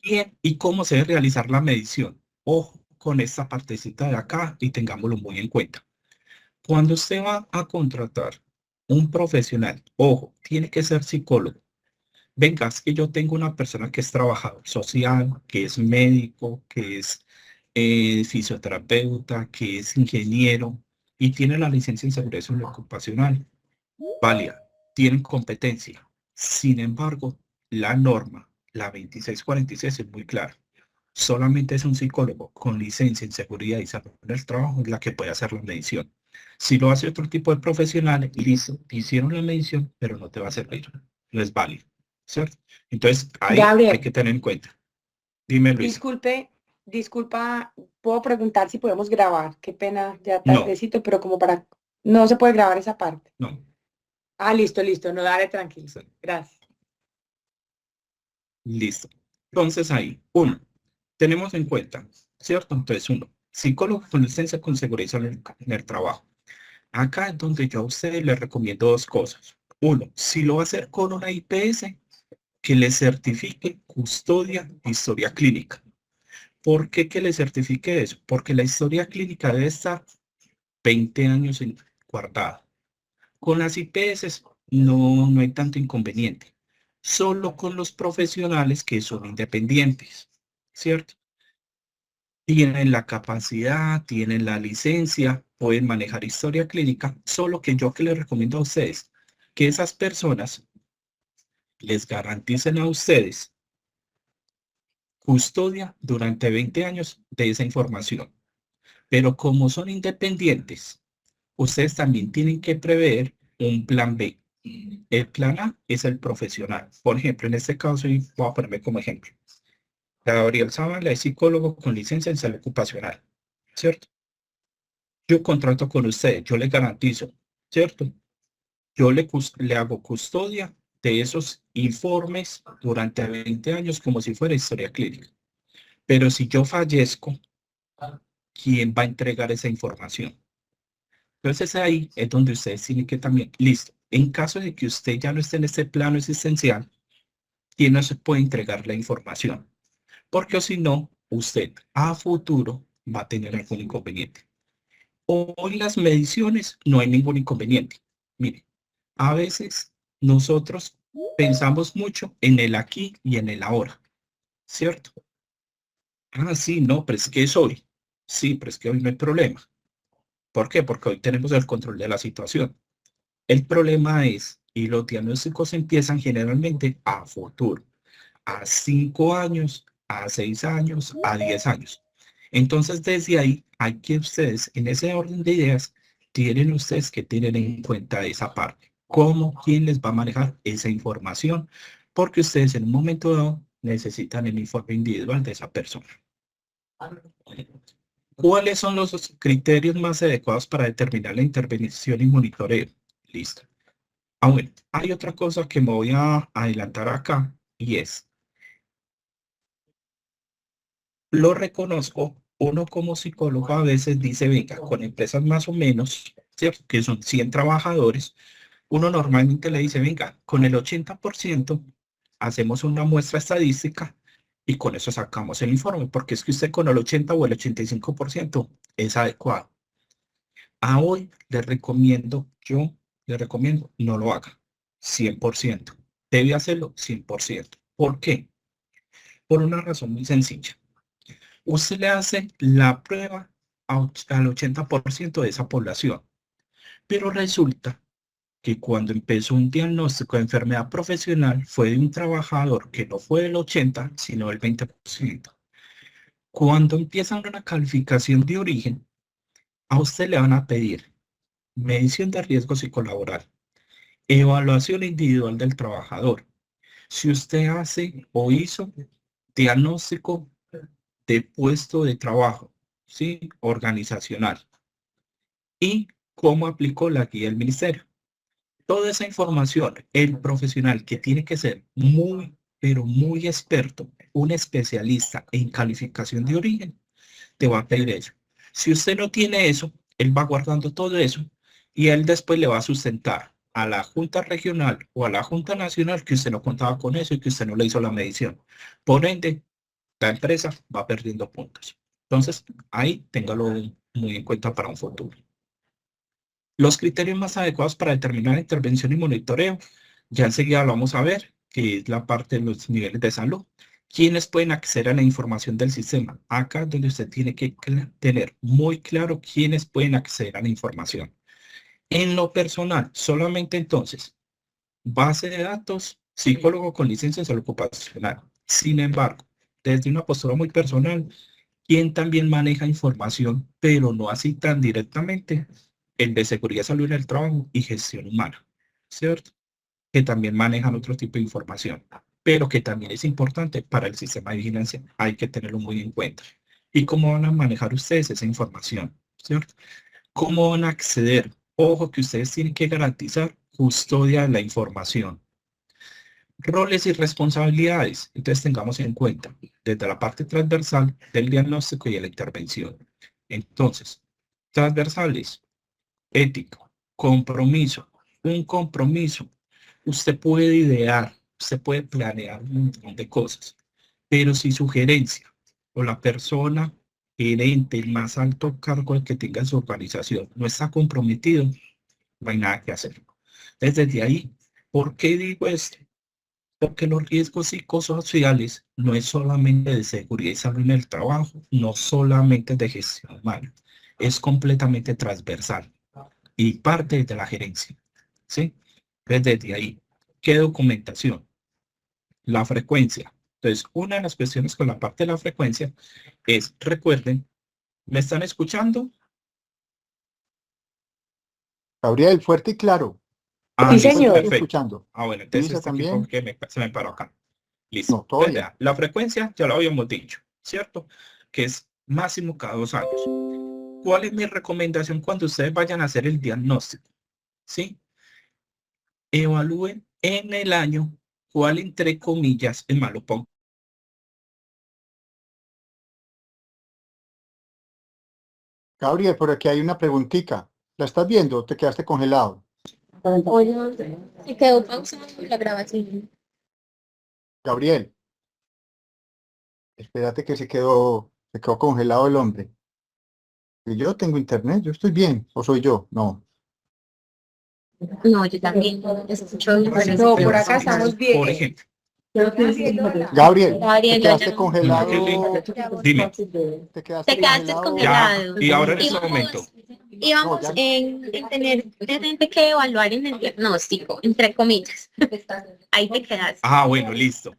¿quién y cómo se debe realizar la medición? Ojo con esta partecita de acá y tengámoslo muy en cuenta. Cuando usted va a contratar un profesional, ojo, tiene que ser psicólogo. Venga, es que yo tengo una persona que es trabajador social, que es médico, que es fisioterapeuta, que es ingeniero y tiene la licencia en seguridad ocupacional. Válida, tienen competencia. Sin embargo, la norma, la 2646, es muy clara. Solamente es un psicólogo con licencia en seguridad y salud del trabajo la que puede hacer la medición. Si lo hace otro tipo de profesionales, listo, hicieron la medición, pero no te va a servir. No es válido, ¿cierto? Entonces, ahí hay Gabriel, que tener en cuenta. Dime, Luis. disculpa, puedo preguntar si podemos grabar. Qué pena, ya No, tardecito, pero como para... No se puede grabar esa parte. no. Ah, listo, no, dale tranquilo. Sí, Gracias. listo. Entonces, ahí, uno, tenemos en cuenta, ¿cierto? Entonces, uno, psicólogo con licencia con seguridad y salud en el trabajo. Acá es donde yo a ustedes les recomiendo dos cosas. Uno, si lo va a hacer con una IPS, que le certifique custodia e historia clínica. ¿Por qué que le certifique eso? Porque la historia clínica debe estar 20 años guardada. Con las IPS no hay tanto inconveniente. Solo con los profesionales que son independientes, ¿cierto? Tienen la capacidad, tienen la licencia, pueden manejar historia clínica, solo que yo que les recomiendo a ustedes que esas personas les garanticen a ustedes custodia durante 20 años de esa información. Pero como son independientes, ustedes también tienen que prever un plan B. El plan A es el profesional. Por ejemplo, en este caso, y voy a ponerme como ejemplo. Gabriel Zavala es psicólogo con licencia en salud ocupacional, ¿cierto? Yo contrato con ustedes, yo le garantizo, ¿cierto? Yo le hago custodia de esos informes durante 20 años como si fuera historia clínica. Pero si yo fallezco, ¿quién va a entregar esa información? Entonces ahí es donde ustedes tienen que también, listo, en caso de que usted ya no esté en este plano existencial, ¿quién no se puede entregar la información? Porque si no, usted a futuro va a tener algún inconveniente. Hoy las mediciones no hay ningún inconveniente. Mire, a veces nosotros pensamos mucho en el aquí y en el ahora, ¿cierto? Ah, sí, no, pero es que es hoy. Sí, pero es que hoy no hay problema. ¿Por qué? Porque hoy tenemos el control de la situación. El problema es, y los diagnósticos empiezan generalmente a futuro, a 5 años, a 6 años, a 10 años. Entonces, desde ahí, hay que ustedes, en ese orden de ideas, tienen ustedes que tener en cuenta esa parte. ¿Cómo, quién les va a manejar esa información? Porque ustedes en un momento dado necesitan el informe individual de esa persona. ¿Cuáles son los criterios más adecuados para determinar la intervención y monitoreo? Listo. Ah, bueno, hay otra cosa que me voy a adelantar acá y es, lo reconozco, uno como psicólogo a veces dice, venga, con empresas más o menos, ¿cierto? Que son 100 trabajadores, uno normalmente le dice, venga, con el 80% hacemos una muestra estadística Y con eso sacamos el informe, porque es que usted con el 80 o el 85% es adecuado. A hoy yo le recomiendo no lo haga 100%. Debe hacerlo 100%. ¿Por qué? Por una razón muy sencilla. Usted le hace la prueba al 80% de esa población, pero resulta que cuando empezó un diagnóstico de enfermedad profesional fue de un trabajador que no fue del 80, sino del 20%. Cuando empiezan una calificación de origen, a usted le van a pedir medición de riesgo psicolaboral, evaluación individual del trabajador. Si usted hace o hizo diagnóstico de puesto de trabajo, ¿sí? Organizacional. Y cómo aplicó la guía del ministerio. Toda esa información, el profesional que tiene que ser muy, pero muy experto, un especialista en calificación de origen, te va a pedir eso. Si usted no tiene eso, él va guardando todo eso y él después le va a sustentar a la Junta Regional o a la Junta Nacional que usted no contaba con eso y que usted no le hizo la medición. Por ende, la empresa va perdiendo puntos. Entonces, ahí téngalo muy en cuenta para un futuro. Los criterios más adecuados para determinar intervención y monitoreo, ya enseguida lo vamos a ver, que es la parte de los niveles de salud. ¿Quiénes pueden acceder a la información del sistema? Acá es donde usted tiene que tener muy claro quiénes pueden acceder a la información. En lo personal, solamente entonces, base de datos, psicólogo con licencia en salud ocupacional. Sin embargo, desde una postura muy personal, quien también maneja información, pero no así tan directamente, el de seguridad, salud en el trabajo y gestión humana, ¿cierto? Que también manejan otro tipo de información, pero que también es importante para el sistema de vigilancia. Hay que tenerlo muy en cuenta. ¿Y cómo van a manejar ustedes esa información, ¿cierto? ¿Cómo van a acceder? Ojo que ustedes tienen que garantizar custodia de la información. Roles y responsabilidades. Entonces tengamos en cuenta desde la parte transversal del diagnóstico y de la intervención. Entonces, transversales, ético, compromiso, un compromiso. Usted puede idear, usted puede planear un montón de cosas, pero si su gerencia o la persona gerente, el más alto cargo que tenga en su organización, no está comprometido, no hay nada que hacer. Desde ahí, ¿por qué digo esto? Porque los riesgos psicosociales no es solamente de seguridad y salud en el trabajo, no solamente de gestión humana, es completamente transversal y parte de la gerencia, ¿sí? Desde ahí, ¿qué documentación? La frecuencia. Entonces, una de las cuestiones con la parte de la frecuencia es, recuerden, ¿me están escuchando? Gabriel, fuerte y claro. Sí, Listo, señor. perfecto. Escuchando. Bueno, entonces Luisa este aquí también. se me paró acá. Listo. No, todo Entonces, bien. vea, la frecuencia ya lo habíamos dicho, ¿cierto? Que es máximo cada 2 años. ¿Cuál es mi recomendación cuando ustedes vayan a hacer el diagnóstico? ¿Sí? Evalúen en el año cuál, entre comillas, es malo pongo. Gabriel, por aquí hay una preguntita. ¿La estás viendo o te quedaste congelado? Oye, se quedó pausada la grabación. Gabriel, espérate que se quedó congelado el hombre. Y yo tengo internet, yo estoy bien. ¿O soy yo? No. No, yo también escucho diferencia. No, por acá estamos bien. Por ejemplo, Gabriel, te Gabriel, quedaste no. congelado. dime. Te quedaste Te quedaste congelado. congelado. Ya, y ahora en este momento. Íbamos No, ya. en tener realmente que evaluar en el diagnóstico, entre comillas. Ahí te quedaste. Ah, bueno, listo.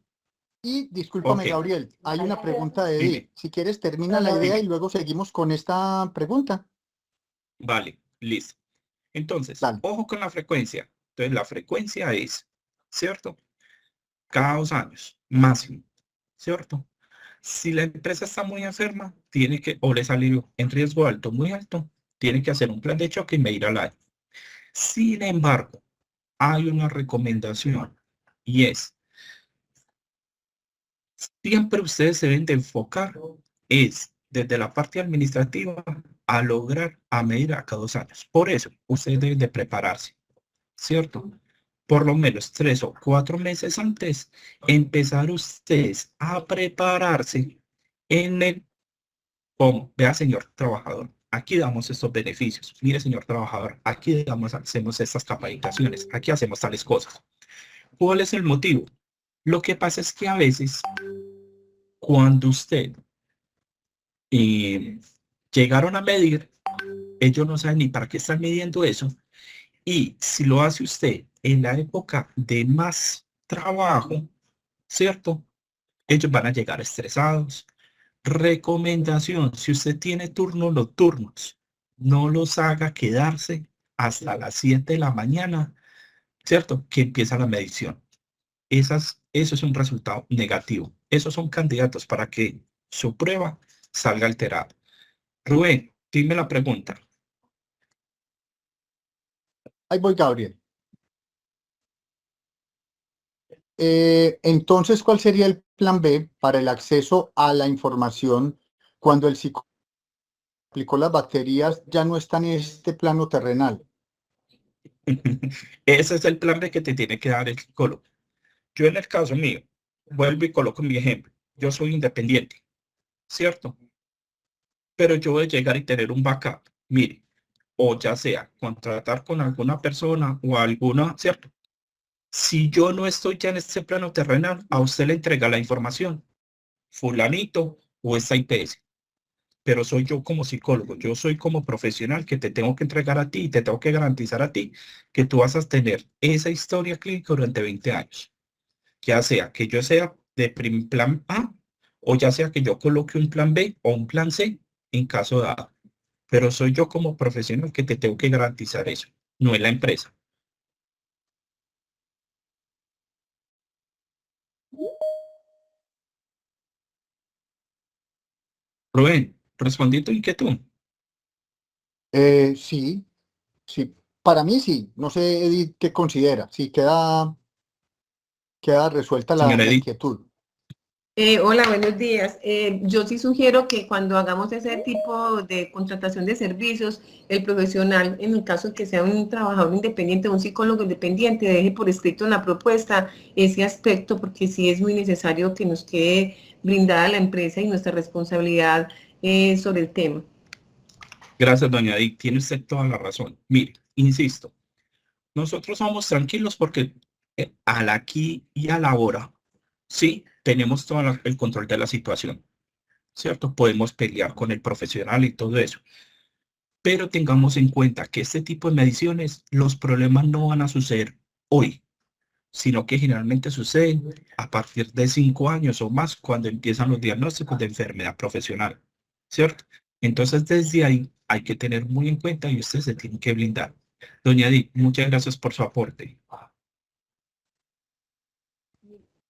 Y discúlpame, Ok. Gabriel, hay una pregunta de Dime. Edith. Si quieres, termina la idea Dime. y luego seguimos con esta pregunta. Vale, listo. Entonces, Dale. ojo con la frecuencia. Entonces, la frecuencia es, ¿cierto? Cada 2 años, máximo, ¿cierto? Si la empresa está muy enferma, tiene que, o le salió en riesgo alto, muy alto, tiene que hacer un plan de choque y medir al año. Sin embargo, hay una recomendación y es, siempre ustedes se deben de enfocar es desde la parte administrativa a lograr a medir a cada 2 años. Por eso, ustedes deben de prepararse, ¿cierto? por lo menos 3 o 4 meses antes, empezar ustedes a prepararse en el, como, vea, señor trabajador, aquí damos estos beneficios. Mire, señor trabajador, aquí hacemos estas capacitaciones, aquí hacemos tales cosas. ¿Cuál es el motivo? Lo que pasa es que a veces, cuando usted llegaron a medir, ellos no saben ni para qué están midiendo eso. Y si lo hace usted en la época de más trabajo, ¿cierto? Ellos van a llegar estresados. Recomendación, si usted tiene turnos nocturnos, no los haga quedarse hasta las 7 de la mañana, ¿cierto? Que empieza la medición. Eso es un resultado negativo. Esos son candidatos para que su prueba salga alterada. Rubén, dime la pregunta. Ahí voy, Gabriel. Entonces, ¿cuál sería el plan B para el acceso a la información cuando el psicólogo aplicó las baterías ya no está en este plano terrenal? Ese es el plan B que te tiene que dar el psicólogo. Yo en el caso mío, vuelvo y coloco mi ejemplo. Yo soy independiente, ¿cierto? Pero yo voy a llegar y tener un backup. Mire, o ya sea contratar con alguna persona o alguna, ¿cierto? Si yo no estoy ya en este plano terrenal, a usted le entrega la información, fulanito o esta IPS. Pero soy yo como psicólogo, yo soy como profesional que te tengo que entregar a ti y te tengo que garantizar a ti que tú vas a tener esa historia clínica durante 20 años. Ya sea que yo sea de plan A o ya sea que yo coloque un plan B o un plan C en caso dado. Pero soy yo como profesional que te tengo que garantizar eso, no es la empresa. Rubén, respondí tu inquietud. Sí, sí. Para mí sí. No sé, Edith, qué considera. Sí, queda resuelta Señora la Edith. inquietud. Hola, buenos días. Yo sí sugiero que cuando hagamos ese tipo de contratación de servicios, el profesional, en el caso de que sea un trabajador independiente, un psicólogo independiente, deje por escrito en la propuesta ese aspecto, porque sí es muy necesario que nos quede brindada la empresa y nuestra responsabilidad sobre el tema. Gracias, doña Edith. Tiene usted toda la razón. Mire, insisto, nosotros somos tranquilos porque al aquí y a la hora, sí, tenemos todo el control de la situación, ¿cierto? Podemos pelear con el profesional y todo eso. Pero tengamos en cuenta que este tipo de mediciones, los problemas no van a suceder hoy, sino que generalmente suceden a partir de 5 años o más cuando empiezan los diagnósticos de enfermedad profesional, ¿cierto? Entonces, desde ahí hay que tener muy en cuenta y usted se tiene que blindar. Doña Edith, muchas gracias por su aporte.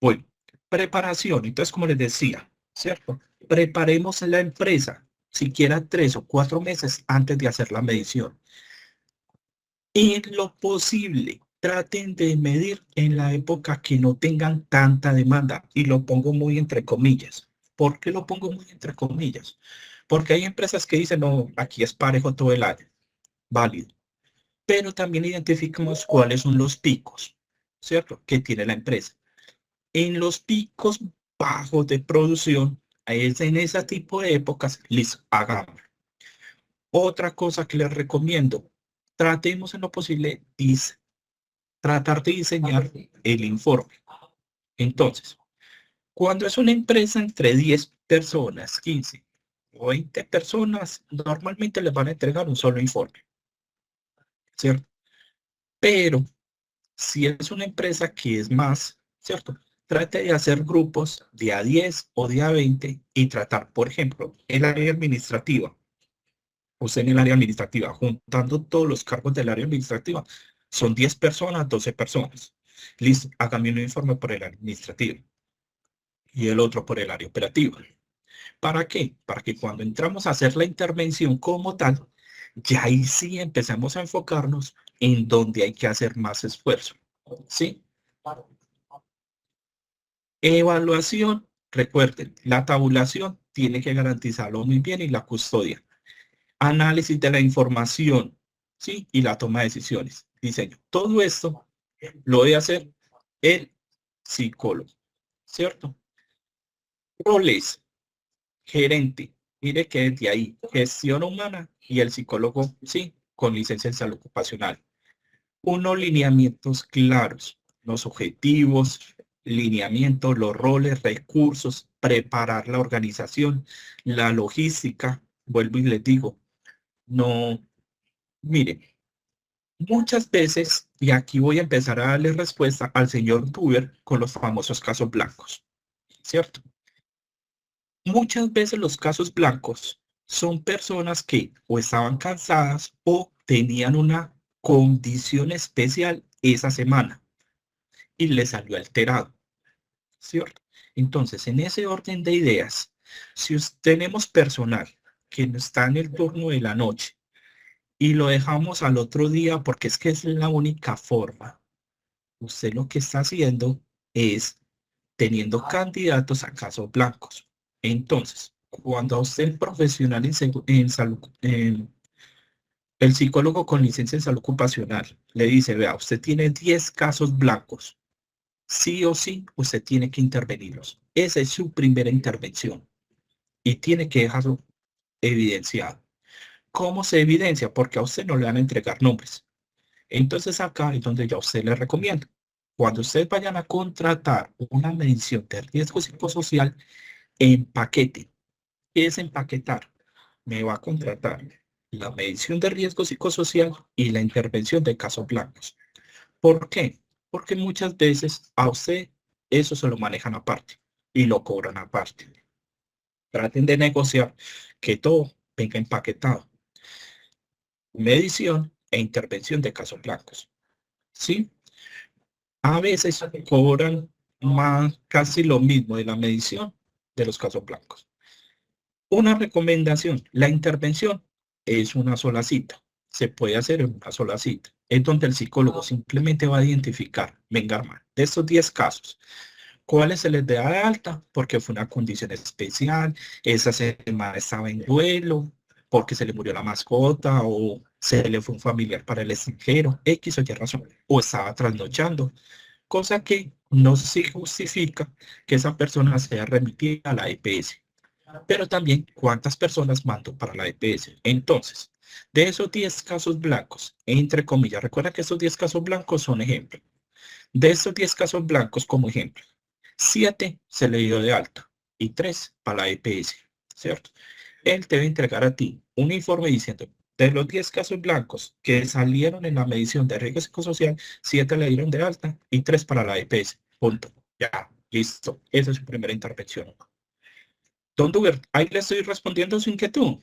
Bueno, preparación. Entonces, como les decía, ¿cierto? Preparemos la empresa, siquiera 3 o 4 meses antes de hacer la medición. Y en lo posible, traten de medir en la época que no tengan tanta demanda. Y lo pongo muy entre comillas. ¿Por qué lo pongo muy entre comillas? Porque hay empresas que dicen, no, aquí es parejo todo el año. Válido. Pero también identificamos cuáles son los picos, ¿cierto? Que tiene la empresa. En los picos bajos de producción, es en ese tipo de épocas, les hagamos. Otra cosa que les recomiendo, tratemos en lo posible tratar de diseñar el informe. Entonces, cuando es una empresa entre 10 personas, 15 o 20 personas, normalmente les van a entregar un solo informe, ¿cierto? Pero si es una empresa que es más, ¿cierto? Trate de hacer grupos de a 10 o de a 20 y tratar, por ejemplo, el área administrativa. Usted en el área administrativa, juntando todos los cargos del área administrativa, son 10 personas, 12 personas. Listo, hágame un informe por el administrativo y el otro por el área operativa. ¿Para qué? Para que cuando entramos a hacer la intervención como tal, ya ahí sí empecemos a enfocarnos en donde hay que hacer más esfuerzo. ¿Sí? Evaluación, recuerden, la tabulación tiene que garantizarlo muy bien y la custodia. Análisis de la información, ¿sí? Y la toma de decisiones, diseño. Todo esto Lo debe hacer el psicólogo, ¿cierto? Roles, gerente, mire que desde ahí, gestión humana y el psicólogo, sí, con licencia en salud ocupacional. Unos lineamientos claros, los objetivos, lineamientos, los roles, recursos, preparar la organización, la logística. Vuelvo y les digo, no, mire, muchas veces, y aquí voy a empezar a darle respuesta al señor Duber con los famosos casos blancos, ¿cierto? Muchas veces los casos blancos son personas que o estaban cansadas o tenían una condición especial esa semana y les salió alterado, ¿cierto? Entonces, en ese orden de ideas, si tenemos personal que no está en el turno de la noche y lo dejamos al otro día porque es que es la única forma, usted lo que está haciendo es teniendo candidatos a casos blancos. Entonces, cuando a usted el profesional en salud, el psicólogo con licencia en salud ocupacional le dice, vea, usted tiene 10 casos blancos, sí o sí, usted tiene que intervenirlos. Esa es su primera intervención y tiene que dejarlo evidenciado. ¿Cómo se evidencia? Porque a usted no le van a entregar nombres. Entonces acá es donde ya usted le recomienda. Cuando ustedes vayan a contratar una medición de riesgo psicosocial, empaquete. ¿Qué es empaquetar? Me va a contratar la medición de riesgo psicosocial y la intervención de casos blancos. ¿Por qué? Porque muchas veces a usted eso se lo manejan aparte y lo cobran aparte. Traten de negociar que todo venga empaquetado. Medición e intervención de casos blancos. ¿Sí? A veces cobran más, casi lo mismo de la medición de los casos blancos. Una recomendación, la intervención es una sola cita. Se puede hacer en una sola cita. Es donde el psicólogo simplemente va a identificar, venga hermano, de estos 10 casos, ¿cuáles se les da de alta? Porque fue una condición especial, esa semana estaba en duelo, porque se le murió la mascota o se le fue un familiar para el extranjero, X o Y razón, o estaba trasnochando, cosa que no se justifica que esa persona sea remitida a la EPS. Pero también cuántas personas mando para la EPS. Entonces, de esos 10 casos blancos, entre comillas, recuerda que esos 10 casos blancos son ejemplos. De esos 10 casos blancos como ejemplo, 7 se le dio de alta y 3 para la EPS, ¿cierto? Él te debe entregar a ti un informe diciendo, de los 10 casos blancos que salieron en la medición de riesgo psicosocial, 7 le dieron de alta y 3 para la EPS. Punto. Ya, listo. Esa es su primera intervención. Don Duber, ahí le estoy respondiendo su inquietud.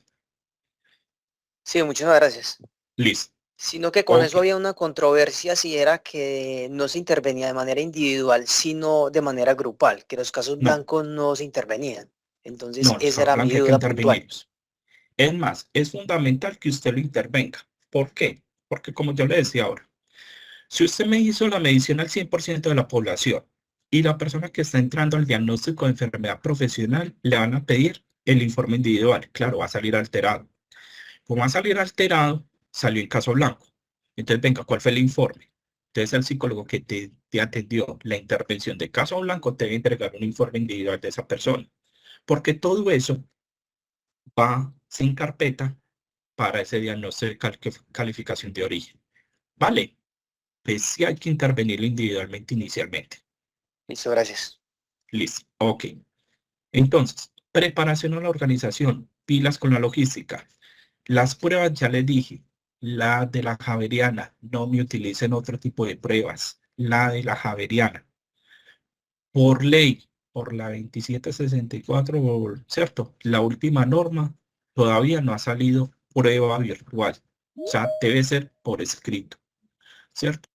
Sí, muchas gracias. Listo. Sino que con Ok. eso había una controversia si era que no se intervenía de manera individual, sino de manera grupal, que los casos No, blancos no se intervenían. Entonces, no, los esa casos era mi blancos hay que duda puntual. intervenirlos. Es más, es fundamental que usted lo intervenga. ¿Por qué? Porque como yo le decía ahora, si usted me hizo la medición al 100% de la población y la persona que está entrando al diagnóstico de enfermedad profesional le van a pedir el informe individual, claro, va a salir alterado. Como va a salir alterado, salió en caso blanco. Entonces, venga, ¿cuál fue el informe? Entonces, el psicólogo que te atendió la intervención de caso blanco te debe entregar un informe individual de esa persona. Porque todo eso va sin carpeta para ese diagnóstico de calificación de origen. ¿Vale? Pues sí hay que intervenirlo individualmente inicialmente. Listo, gracias. Listo. Ok. Entonces, preparación a la organización, pilas con la logística. Las pruebas ya les dije, la de la Javeriana, no me utilicen otro tipo de pruebas, la de la Javeriana. Por ley, por la 2764, ¿cierto? La última norma todavía no ha salido prueba virtual. O sea, debe ser por escrito, ¿cierto?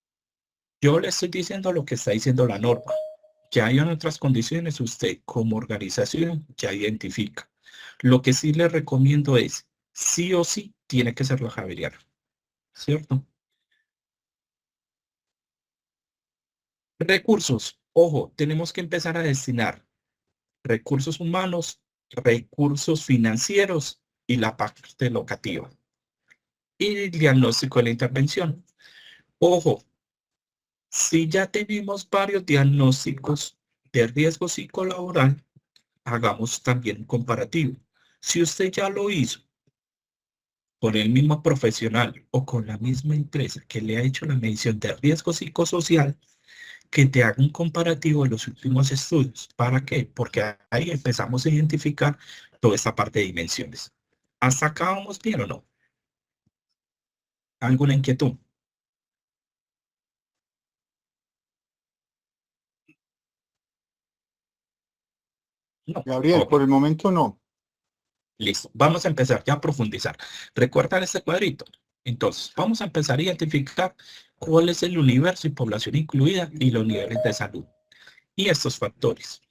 Yo le estoy diciendo lo que está diciendo la norma. Ya hay en otras condiciones, usted como organización ya identifica. Lo que sí le recomiendo es, sí o sí, tiene que ser la Javeriana, ¿cierto? Recursos. Ojo, tenemos que empezar a destinar recursos humanos, recursos financieros y la parte locativa. Y el diagnóstico de la intervención. Ojo, Si ya tenemos varios diagnósticos de riesgo psicolaboral, hagamos también un comparativo. Si usted ya lo hizo con el mismo profesional o con la misma empresa que le ha hecho la medición de riesgo psicosocial, que te haga un comparativo de los últimos estudios. ¿Para qué? Porque ahí empezamos a identificar toda esta parte de dimensiones. ¿Hasta acá vamos bien o no? ¿Alguna inquietud? No. Gabriel, Ok. por el momento no. Listo, vamos a empezar ya a profundizar. ¿Recuerdan este cuadrito? Entonces, vamos a empezar a identificar cuál es el universo y población incluida y los niveles de salud y estos factores.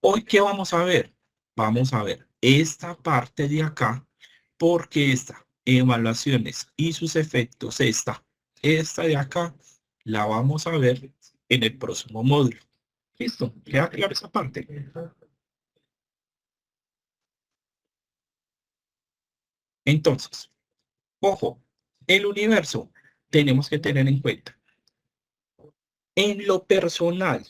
Hoy, ¿qué vamos a ver? Vamos a ver esta parte de acá, porque esta, evaluaciones y sus efectos, esta de acá, la vamos a ver en el próximo módulo. ¿Listo? ¿Queda claro esa parte? Entonces, ojo, el universo tenemos que tener en cuenta. En lo personal,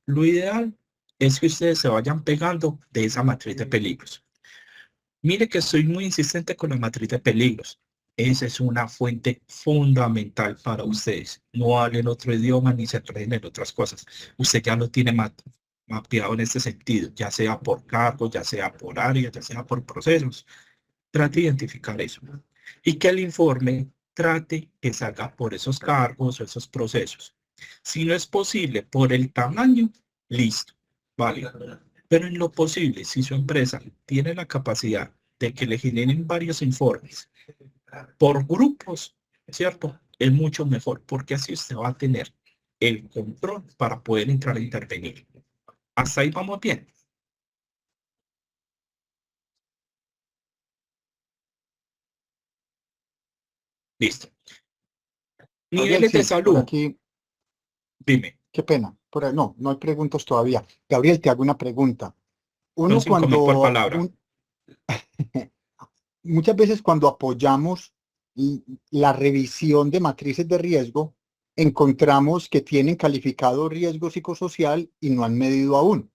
lo ideal es que ustedes se vayan pegando de esa matriz de peligros. Mire que soy muy insistente con la matriz de peligros. Esa es una fuente fundamental para ustedes. No hablen otro idioma ni se enreden en otras cosas. Usted ya lo tiene mapeado en este sentido, ya sea por cargo, ya sea por área, ya sea por procesos. Trate de identificar eso. Y que el informe trate que salga por esos cargos o esos procesos. Si no es posible por el tamaño, listo, vale. Pero en lo posible, si su empresa tiene la capacidad de que le generen varios informes por grupos, ¿cierto? Es mucho mejor porque así usted va a tener el control para poder entrar a intervenir. Hasta ahí vamos bien. Listo. Gabriel, Niveles de sí, por salud, aquí, dime, qué pena. No, no hay preguntas todavía. Gabriel, te hago una pregunta. son Uno 5.000 por cuando, palabra. muchas veces cuando apoyamos la revisión de matrices de riesgo, encontramos que tienen calificado riesgo psicosocial y no han medido aún.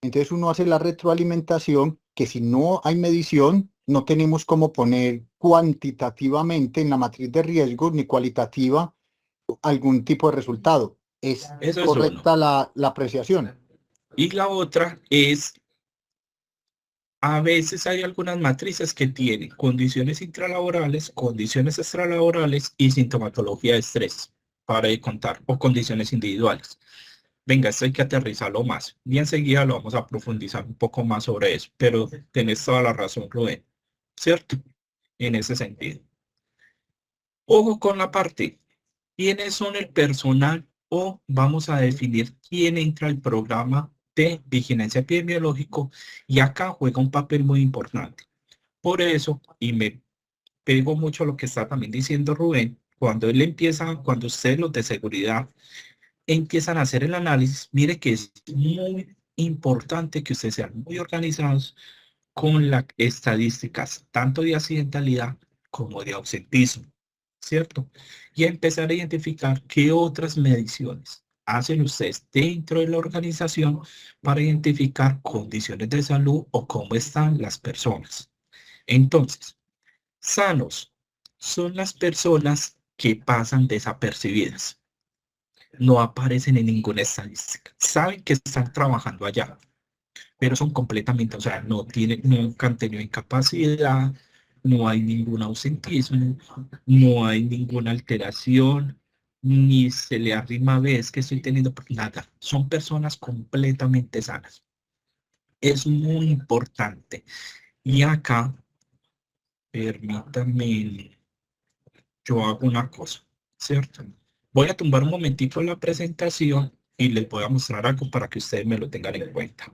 Entonces uno hace la retroalimentación que si no hay medición, no tenemos cómo poner cuantitativamente en la matriz de riesgo ni cualitativa algún tipo de resultado. ¿Es Eso es uno. correcta la apreciación? Y la otra es, a veces hay algunas matrices que tienen condiciones intralaborales, condiciones extralaborales y sintomatología de estrés, para de contar, o condiciones individuales. Venga, esto hay que aterrizarlo más. Y enseguida lo vamos a profundizar un poco más sobre eso, pero tenés toda la razón, Rubén, ¿cierto? En ese sentido. Ojo con la parte, ¿quiénes son el personal o vamos a definir quién entra al programa de vigilancia epidemiológico? Y acá juega un papel muy importante. Por eso, y me pego mucho a lo que está también diciendo Rubén, cuando él empieza, cuando ustedes los de seguridad empiezan a hacer el análisis, mire que es muy importante que ustedes sean muy organizados con las estadísticas, tanto de accidentalidad como de ausentismo, ¿cierto? Y empezar a identificar qué otras mediciones hacen ustedes dentro de la organización para identificar condiciones de salud o cómo están las personas. Entonces, sanos son las personas que pasan desapercibidas, no aparecen en ninguna estadística, saben que están trabajando allá, pero son completamente, o sea, no tienen, nunca han tenido incapacidad, no hay ningún ausentismo, no hay ninguna alteración, ni se le arrima vez que estoy teniendo nada. Son personas completamente sanas. Es muy importante. Y acá, permítanme, yo hago una cosa, ¿cierto? Voy a tumbar un momentito la presentación y les voy a mostrar algo para que ustedes me lo tengan en cuenta.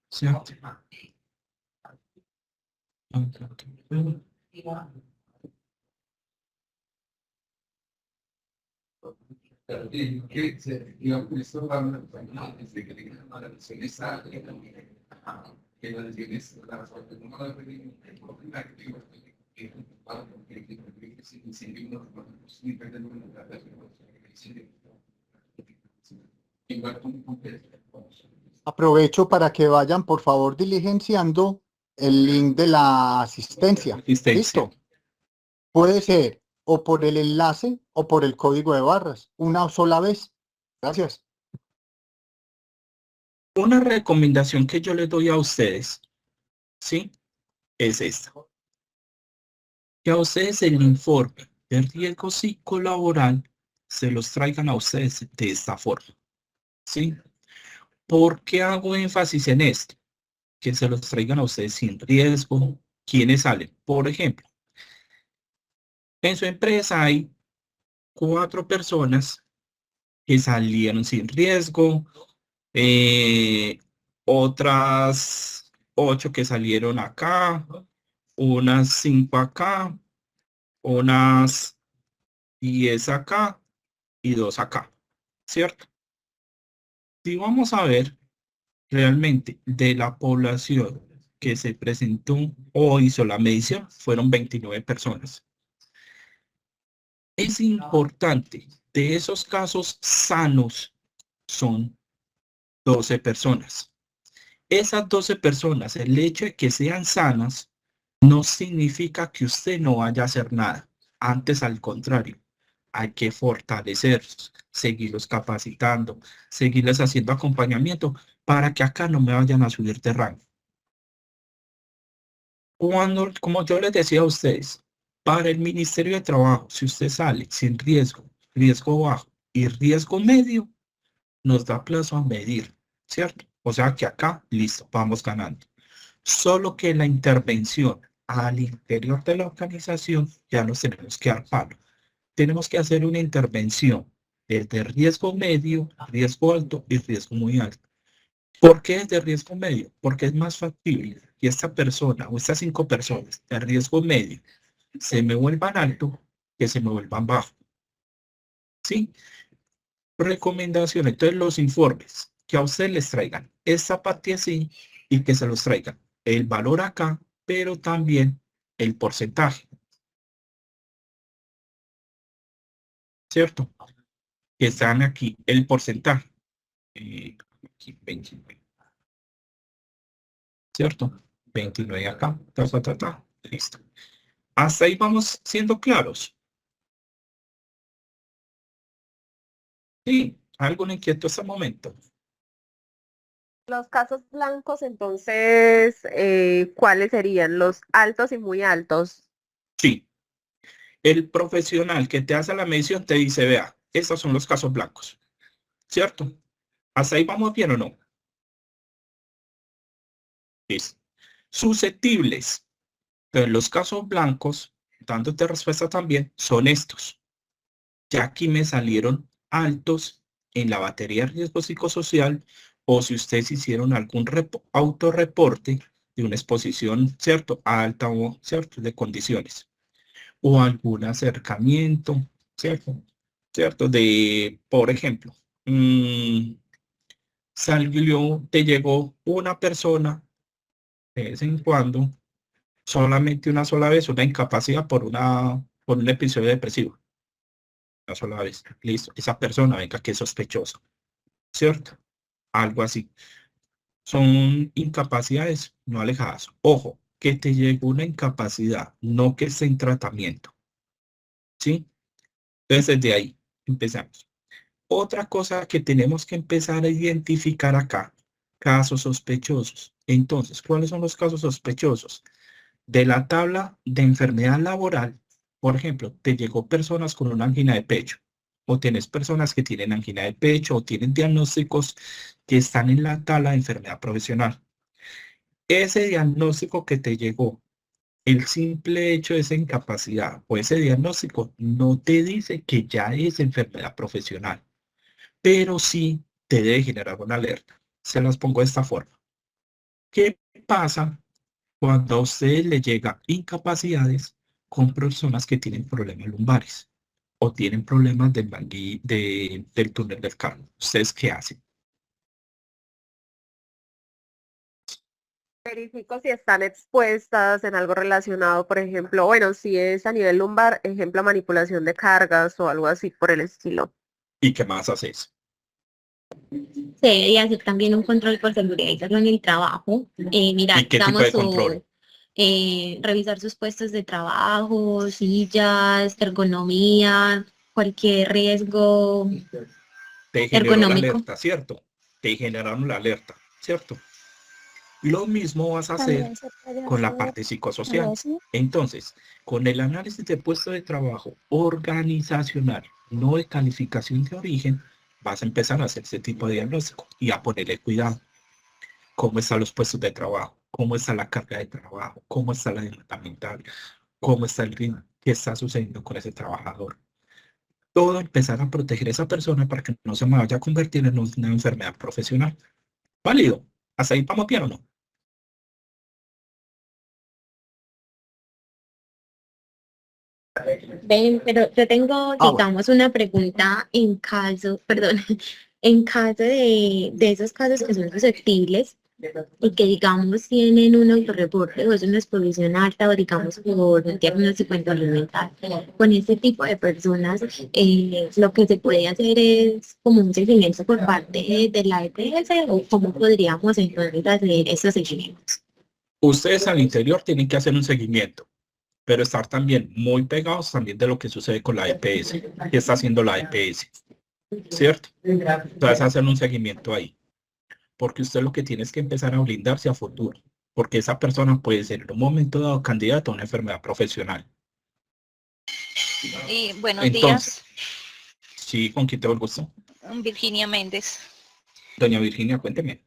¿Cierto? Aprovecho para que vayan, por favor, diligenciando el link de la asistencia. ¿Listo? Puede ser o por el enlace o por el código de barras, una sola vez. Gracias. Una recomendación que yo les doy a ustedes, ¿sí? Es esta. Que a ustedes el informe de riesgo psicolaboral se los traigan a ustedes de esta forma, ¿sí? ¿Por qué hago énfasis en esto? Que se los traigan a ustedes sin riesgo. ¿Quiénes salen? Por ejemplo, en su empresa hay 4 personas que salieron sin riesgo, otras 8 que salieron acá, unas 5 acá, unas 10 acá y 2 acá, ¿cierto? Si vamos a ver realmente de la población que se presentó o hizo la medición, fueron 29 personas. Es importante, de esos casos sanos son 12 personas. Esas 12 personas, el hecho de que sean sanas, no significa que usted no vaya a hacer nada. Antes, al contrario, hay que fortalecerlos, seguirlos capacitando, seguirles haciendo acompañamiento para que acá no me vayan a subir de rango. Como yo les decía a ustedes, para el Ministerio de Trabajo, si usted sale sin riesgo, riesgo bajo y riesgo medio, nos da plazo a medir, ¿cierto? O sea que acá, listo, vamos ganando. Solo que la intervención al interior de la organización ya nos tenemos que dar palo. Tenemos que hacer una intervención desde riesgo medio, riesgo alto y riesgo muy alto. ¿Por qué es de riesgo medio? Porque es más factible que esta persona o estas 5 personas de riesgo medio se me vuelvan alto que se me vuelvan bajo. ¿Sí? Recomendación, entonces los informes que a ustedes les traigan esta parte así y que se los traigan el valor acá, pero también el porcentaje. ¿Cierto? Que están aquí el porcentaje. Aquí 29. ¿Cierto? 29 acá. Listo. Hasta ahí vamos siendo claros. Sí, ¿alguna inquietud hasta el momento? Los casos blancos, entonces, ¿cuáles serían? Los altos y muy altos. Sí. El profesional que te hace la medición te dice, vea, estos son los casos blancos. ¿Cierto? ¿Hasta ahí vamos bien o no? Listo. Susceptibles. Entonces, los casos blancos, dándote respuesta también, son estos. Ya aquí me salieron altos en la batería de riesgo psicosocial o si ustedes hicieron algún autorreporte de una exposición, ¿cierto? Alta o, ¿cierto? De condiciones. O algún acercamiento, ¿cierto? ¿Cierto? De, por ejemplo, te llegó una persona de vez en cuando, solamente una sola vez, una incapacidad por un episodio depresivo. Una sola vez. Listo. Esa persona, venga, que es sospechosa. ¿Cierto? Algo así. Son incapacidades no alejadas. Ojo, que te llegó una incapacidad, no que esté en tratamiento. ¿Sí? Entonces, desde ahí empezamos. Otra cosa que tenemos que empezar a identificar acá, casos sospechosos. Entonces, ¿cuáles son los casos sospechosos? De la tabla de enfermedad laboral, por ejemplo, te llegó personas con una angina de pecho, o tienes personas que tienen angina de pecho, o tienen diagnósticos que están en la tabla de enfermedad profesional. Ese diagnóstico que te llegó, el simple hecho de esa incapacidad o ese diagnóstico no te dice que ya es enfermedad profesional, pero sí te debe generar una alerta. Se las pongo de esta forma. ¿Qué pasa cuando a ustedes le llega incapacidades con personas que tienen problemas lumbares o tienen problemas del túnel del carpo? ¿Ustedes qué hacen? Verifico si están expuestas en algo relacionado, por ejemplo, bueno, si es a nivel lumbar, ejemplo, manipulación de cargas o algo así por el estilo. ¿Y qué más haces? Se debería hacer también un control por seguridad y salud en el trabajo. Mirar, ¿Y qué tipo digamos, de control? revisar sus puestos de trabajo, sillas, ergonomía, cualquier riesgo Te generó la ergonómico. alerta, ¿cierto? Te generaron la alerta, ¿cierto? Lo mismo vas a hacer También se puede con la hacer parte algo psicosocial. así. Entonces, con el análisis de puesto de trabajo organizacional, no de calificación de origen, vas a empezar a hacer ese tipo de diagnóstico y a ponerle cuidado. ¿Cómo están los puestos de trabajo? ¿Cómo está la carga de trabajo? ¿Cómo está la demanda mental? ¿Cómo está el ritmo? ¿Qué está sucediendo con ese trabajador? Todo empezar a proteger a esa persona para que no se me vaya a convertir en una enfermedad profesional. ¿Válido? ¿Hasta ahí vamos bien o no? Ven, pero yo tengo, Bueno. digamos, una pregunta en caso, perdón, en caso de esos casos que son susceptibles y que, digamos, tienen un autorreporte o es una exposición alta o, digamos, por un diagnóstico en salud mental. Con este tipo de personas, lo que se puede hacer es como un seguimiento por parte de la EPS o cómo podríamos entonces hacer esos seguimientos. Ustedes al interior tienen que hacer un seguimiento, pero estar también muy pegados también de lo que sucede con la EPS. ¿Qué está haciendo la EPS? ¿Cierto? Entonces hacer un seguimiento ahí, porque usted lo que tiene es que empezar a blindarse a futuro, porque esa persona puede ser en un momento dado candidato a una enfermedad profesional. Buenos Entonces, días, sí, ¿con quién tengo el gusto? Virginia Méndez. Doña Virginia, cuénteme.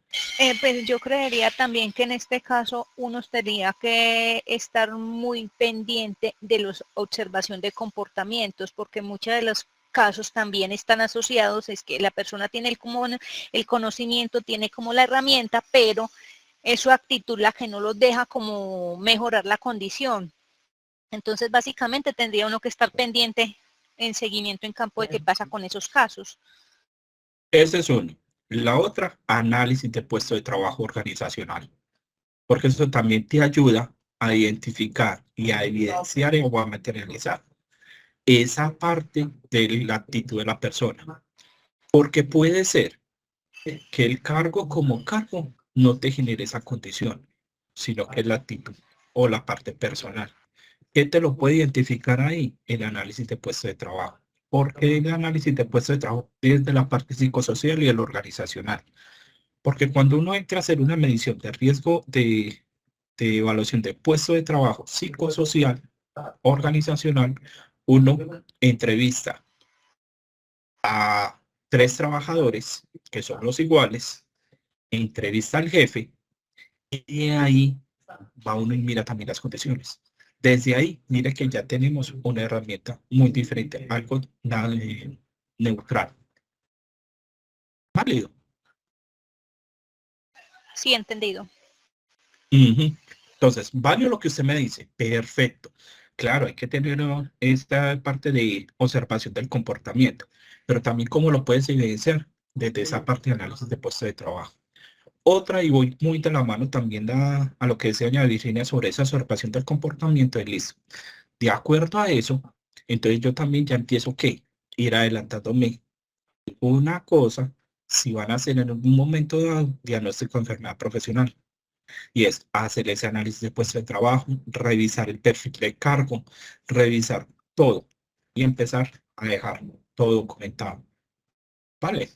Pues yo creería también que en este caso uno tendría que estar muy pendiente de la observación de comportamientos, porque muchos de los casos también están asociados, es que la persona tiene el conocimiento, tiene como la herramienta, pero es su actitud la que no los deja como mejorar la condición. Entonces, básicamente tendría uno que estar pendiente en seguimiento en campo de qué pasa con esos casos. Ese es uno. La otra, análisis de puesto de trabajo organizacional, porque eso también te ayuda a identificar y a evidenciar o a materializar esa parte de la actitud de la persona. Porque puede ser que el cargo como cargo no te genere esa condición, sino que es la actitud o la parte personal. ¿Qué te lo puede identificar ahí? El análisis de puesto de trabajo. Porque el análisis de puesto de trabajo desde la parte psicosocial y el organizacional. Porque cuando uno entra a hacer una medición de riesgo de evaluación de puesto de trabajo psicosocial, organizacional, uno entrevista a 3 trabajadores que son los iguales, entrevista al jefe y ahí va uno y mira también las condiciones. Desde ahí, mira que ya tenemos una herramienta muy diferente, algo neutral. Válido. Sí, entendido. Entonces, válido lo que usted me dice. Perfecto. Claro, hay que tener esta parte de observación del comportamiento, pero también cómo lo puedes evidenciar desde esa parte de análisis de puesto de trabajo. Otra, y voy muy de la mano también a lo que decía doña Virginia sobre esa observación del comportamiento, es listo. De acuerdo a eso, entonces yo también ya empiezo que ir adelantándome una cosa, si van a hacer en un momento dado diagnóstico de enfermedad profesional, y es hacer ese análisis de puesto de trabajo, revisar el perfil de cargo, revisar todo y empezar a dejar todo documentado. ¿Vale?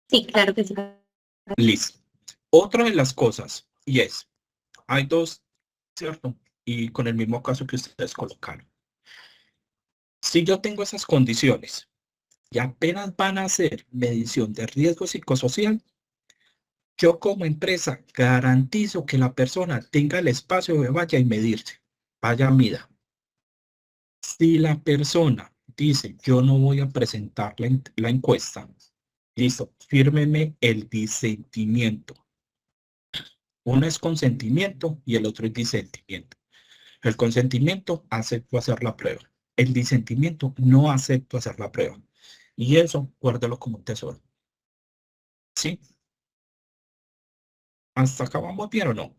Sí, claro que sí. Listo. Otra de las cosas, y es, hay dos, ¿cierto? Y con el mismo caso que ustedes colocaron. Si yo tengo esas condiciones y apenas van a hacer medición de riesgo psicosocial, yo como empresa garantizo que la persona tenga el espacio de vaya y medirse, vaya, mida. Si la persona dice, yo no voy a presentar la encuesta, listo, fírmeme el disentimiento. Uno es consentimiento y el otro es disentimiento. El consentimiento acepto hacer la prueba. El disentimiento no acepto hacer la prueba. Y eso, guárdalo como un tesoro. ¿Sí? ¿Hasta acá vamos bien o no?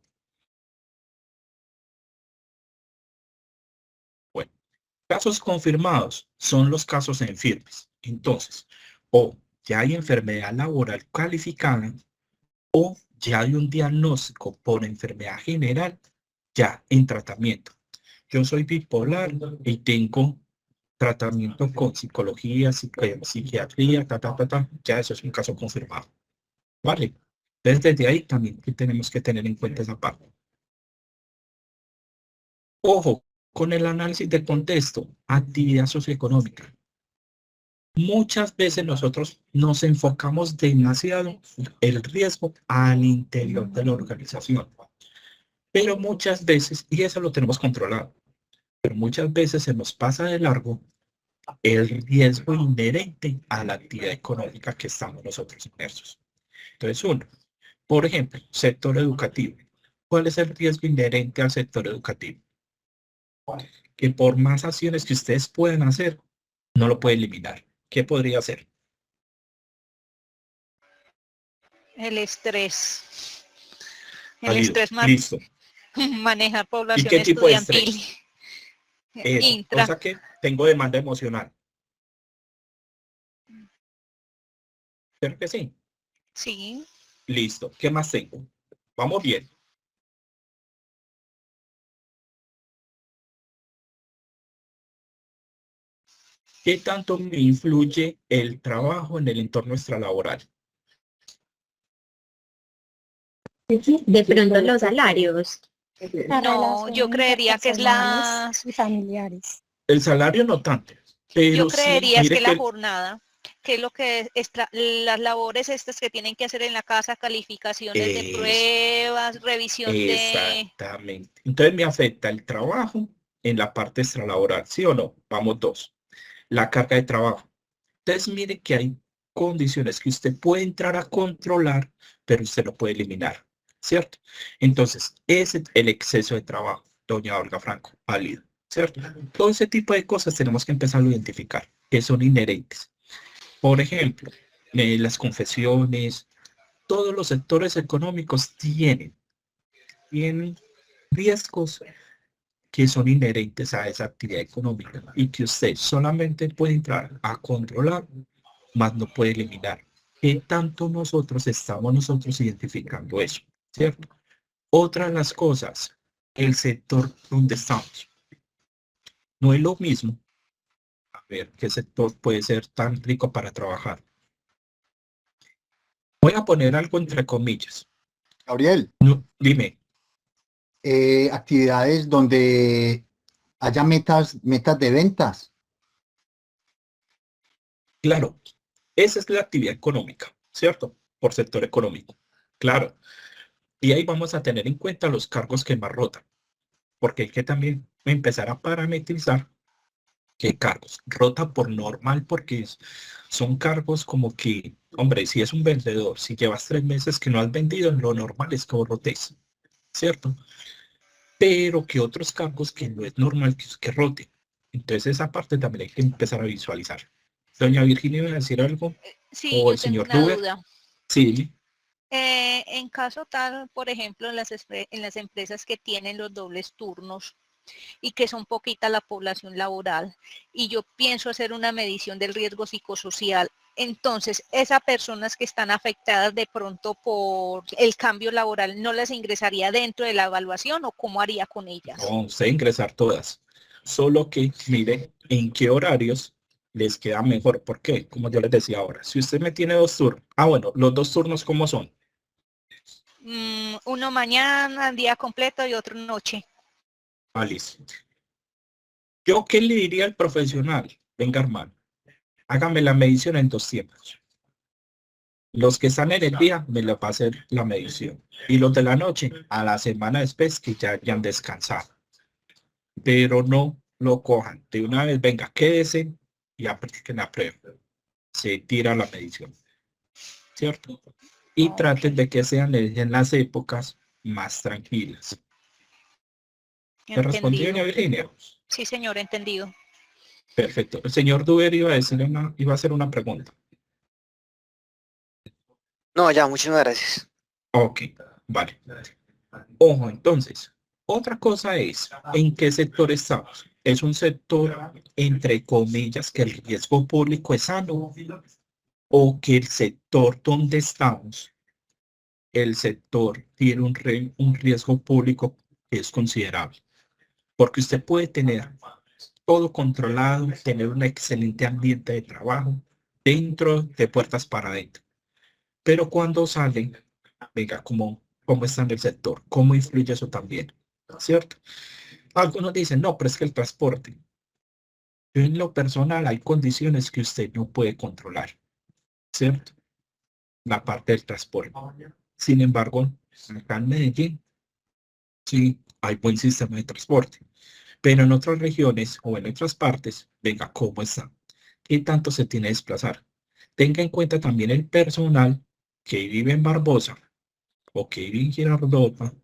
Bueno, casos confirmados son los casos en firmes. Entonces, o ya hay enfermedad laboral calificada o ya hay un diagnóstico por enfermedad general ya en tratamiento. Yo soy bipolar y tengo tratamiento con psicología, psiquiatría, ya eso es un caso confirmado. ¿Vale? Desde ahí también que tenemos que tener en cuenta esa parte. Ojo, con el análisis del contexto, actividad socioeconómica. Muchas veces nosotros nos enfocamos demasiado el riesgo al interior de la organización, pero muchas veces, y eso lo tenemos controlado, pero muchas veces se nos pasa de largo el riesgo inherente a la actividad económica que estamos nosotros inmersos. Entonces, uno, por ejemplo, sector educativo. ¿Cuál es el riesgo inherente al sector educativo? Que por más acciones que ustedes puedan hacer, no lo puede eliminar. ¿Qué podría ser? El estrés. El Válido. estrés más Listo. manejar ¿Y población qué tipo de estudiantil. estrés? Eso, Intra. cosa que tengo demanda emocional. ¿Cierto que sí? Sí. Listo. ¿Qué más tengo? Vamos bien. ¿Qué tanto me influye el trabajo en el entorno extralaboral? De pronto los salarios. No, yo creería que es las... y familiares. El salario no tanto, pero Yo sí, creería es mire que la que jornada, que es lo que las labores estas que tienen que hacer en la casa, calificaciones de es pruebas, revisión de... exactamente. Entonces me afecta el trabajo en la parte extralaboral, ¿sí o no? Vamos dos. La carga de trabajo. Entonces mire que hay condiciones que usted puede entrar a controlar, pero usted no puede eliminar, ¿cierto? Entonces, ese es el exceso de trabajo, doña Olga Franco, válido, ¿cierto? Todo ese tipo de cosas tenemos que empezar a identificar, que son inherentes. Por ejemplo, las confesiones, todos los sectores económicos tienen riesgos que son inherentes a esa actividad económica y que usted solamente puede entrar a controlar, más no puede eliminar. ¿Qué tanto nosotros identificando eso? ¿Cierto? Otra de las cosas, el sector donde estamos. No es lo mismo. A ver, ¿qué sector puede ser tan rico para trabajar? Voy a poner algo entre comillas. Gabriel, No, dime. actividades donde haya metas de ventas. Claro, esa es la actividad económica, ¿cierto? Por sector económico. Claro. Y ahí vamos a tener en cuenta los cargos que más rotan, porque hay que también empezar a parametrizar qué cargos. Rota por normal, porque son cargos como que, hombre, si es un vendedor, si llevas 3 meses que no has vendido, lo normal es que vos rotes, ¿cierto? Pero que otros cargos que no es normal que roten. Entonces esa parte también hay que empezar a visualizar. Doña Virginia, ¿iba a decir algo? Sí, ¿O yo el tengo señor una Duber? duda. Sí. En caso tal, por ejemplo, en las empresas que tienen los dobles turnos y que son poquita la población laboral, y yo pienso hacer una medición del riesgo psicosocial, entonces, esas personas que están afectadas de pronto por el cambio laboral, ¿no las ingresaría dentro de la evaluación o cómo haría con ellas? No, usted ingresar todas. Solo que mire en qué horarios les queda mejor. ¿Por qué? Como yo les decía ahora, si usted me tiene 2 turnos, bueno, los 2 turnos, ¿cómo son? Uno mañana, día completo y otro noche. Listo. ¿Yo qué le diría al profesional? Venga, hermano, hágame la medición en 2 tiempos. Los que están en el día me lo va a hacer la medición. Y los de la noche, a la semana después que ya hayan descansado. Pero no lo cojan. De una vez, venga, quédese y apliquen la prueba. Se tira la medición, ¿cierto? Y traten de que sean en las épocas más tranquilas. ¿Te respondí, doña Entendido. Virginia? Sí, señor, entendido. Perfecto. El señor Duber iba a hacer una pregunta. No, ya, muchísimas gracias. Ok, vale. Ojo, entonces, otra cosa es, ¿en qué sector estamos? ¿Es un sector, entre comillas, que el riesgo público es sano o que el sector donde estamos, el sector tiene un riesgo público que es considerable? Porque usted puede tener todo controlado, tener un excelente ambiente de trabajo dentro de puertas para adentro. Pero cuando salen, venga, ¿cómo está en el sector? ¿Cómo influye eso también? ¿Cierto? Algunos dicen, no, pero es que el transporte. En lo personal hay condiciones que usted no puede controlar, ¿cierto? La parte del transporte. Sin embargo, acá en Medellín, sí, hay buen sistema de transporte. Pero en otras regiones o en otras partes, venga, ¿cómo está? ¿Qué tanto se tiene que desplazar? Tenga en cuenta también el personal que vive en Barbosa o que vive en Girardota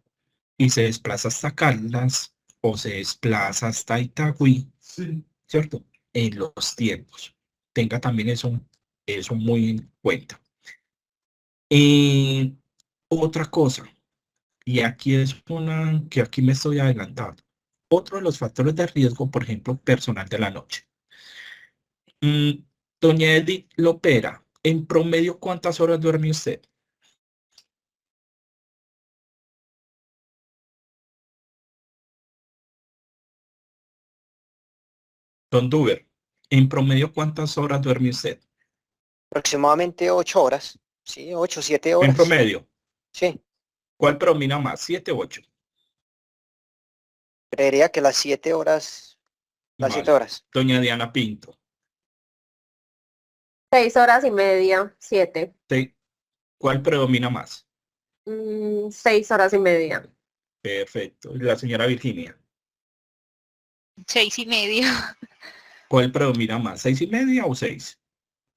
y se desplaza hasta Caldas o se desplaza hasta Itagüí, ¿cierto? En los tiempos. Tenga también eso muy en cuenta. Y otra cosa, y aquí es una que aquí me estoy adelantando. Otro de los factores de riesgo, por ejemplo, personal de la noche. Mm, Doña Edith Lopera, en promedio, ¿cuántas horas duerme usted? Don Duber, en promedio, ¿cuántas horas duerme usted? Aproximadamente 8 horas. Sí, 8, 7 En horas. promedio, Sí, ¿cuál predomina más? ¿7 o 8? creería que las 7 horas, las 7 Vale. horas. Doña Diana Pinto, 6 horas y media, 7. ¿cuál predomina más? 6 horas y media. Perfecto. La señora Virginia, 6:30. ¿cuál predomina más? ¿6:30 o 6?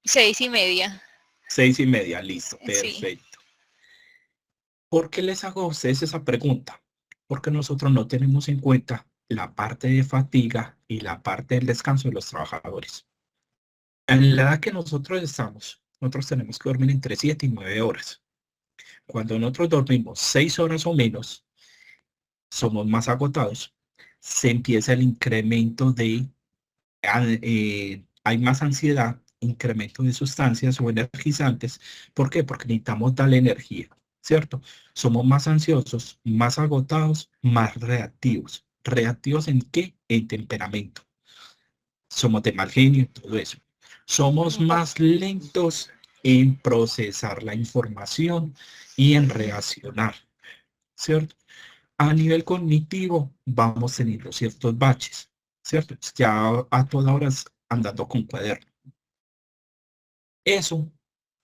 6:30. 6:30, listo, Sí. perfecto. ¿Por qué les hago a ustedes esa pregunta? Porque nosotros no tenemos en cuenta la parte de fatiga y la parte del descanso de los trabajadores. En la edad que nosotros estamos, nosotros tenemos que dormir entre 7 y 9 horas. Cuando nosotros dormimos 6 horas o menos, somos más agotados, se empieza el incremento hay más ansiedad, incremento de sustancias o energizantes. ¿Por qué? Porque necesitamos darle energía, ¿cierto? Somos más ansiosos, más agotados, más reactivos. ¿Reactivos en qué? En temperamento. Somos de mal genio, todo eso. Somos más lentos en procesar la información y en reaccionar, ¿cierto? A nivel cognitivo, vamos teniendo ciertos baches, ¿cierto? Ya a todas horas andando con cuaderno. Eso,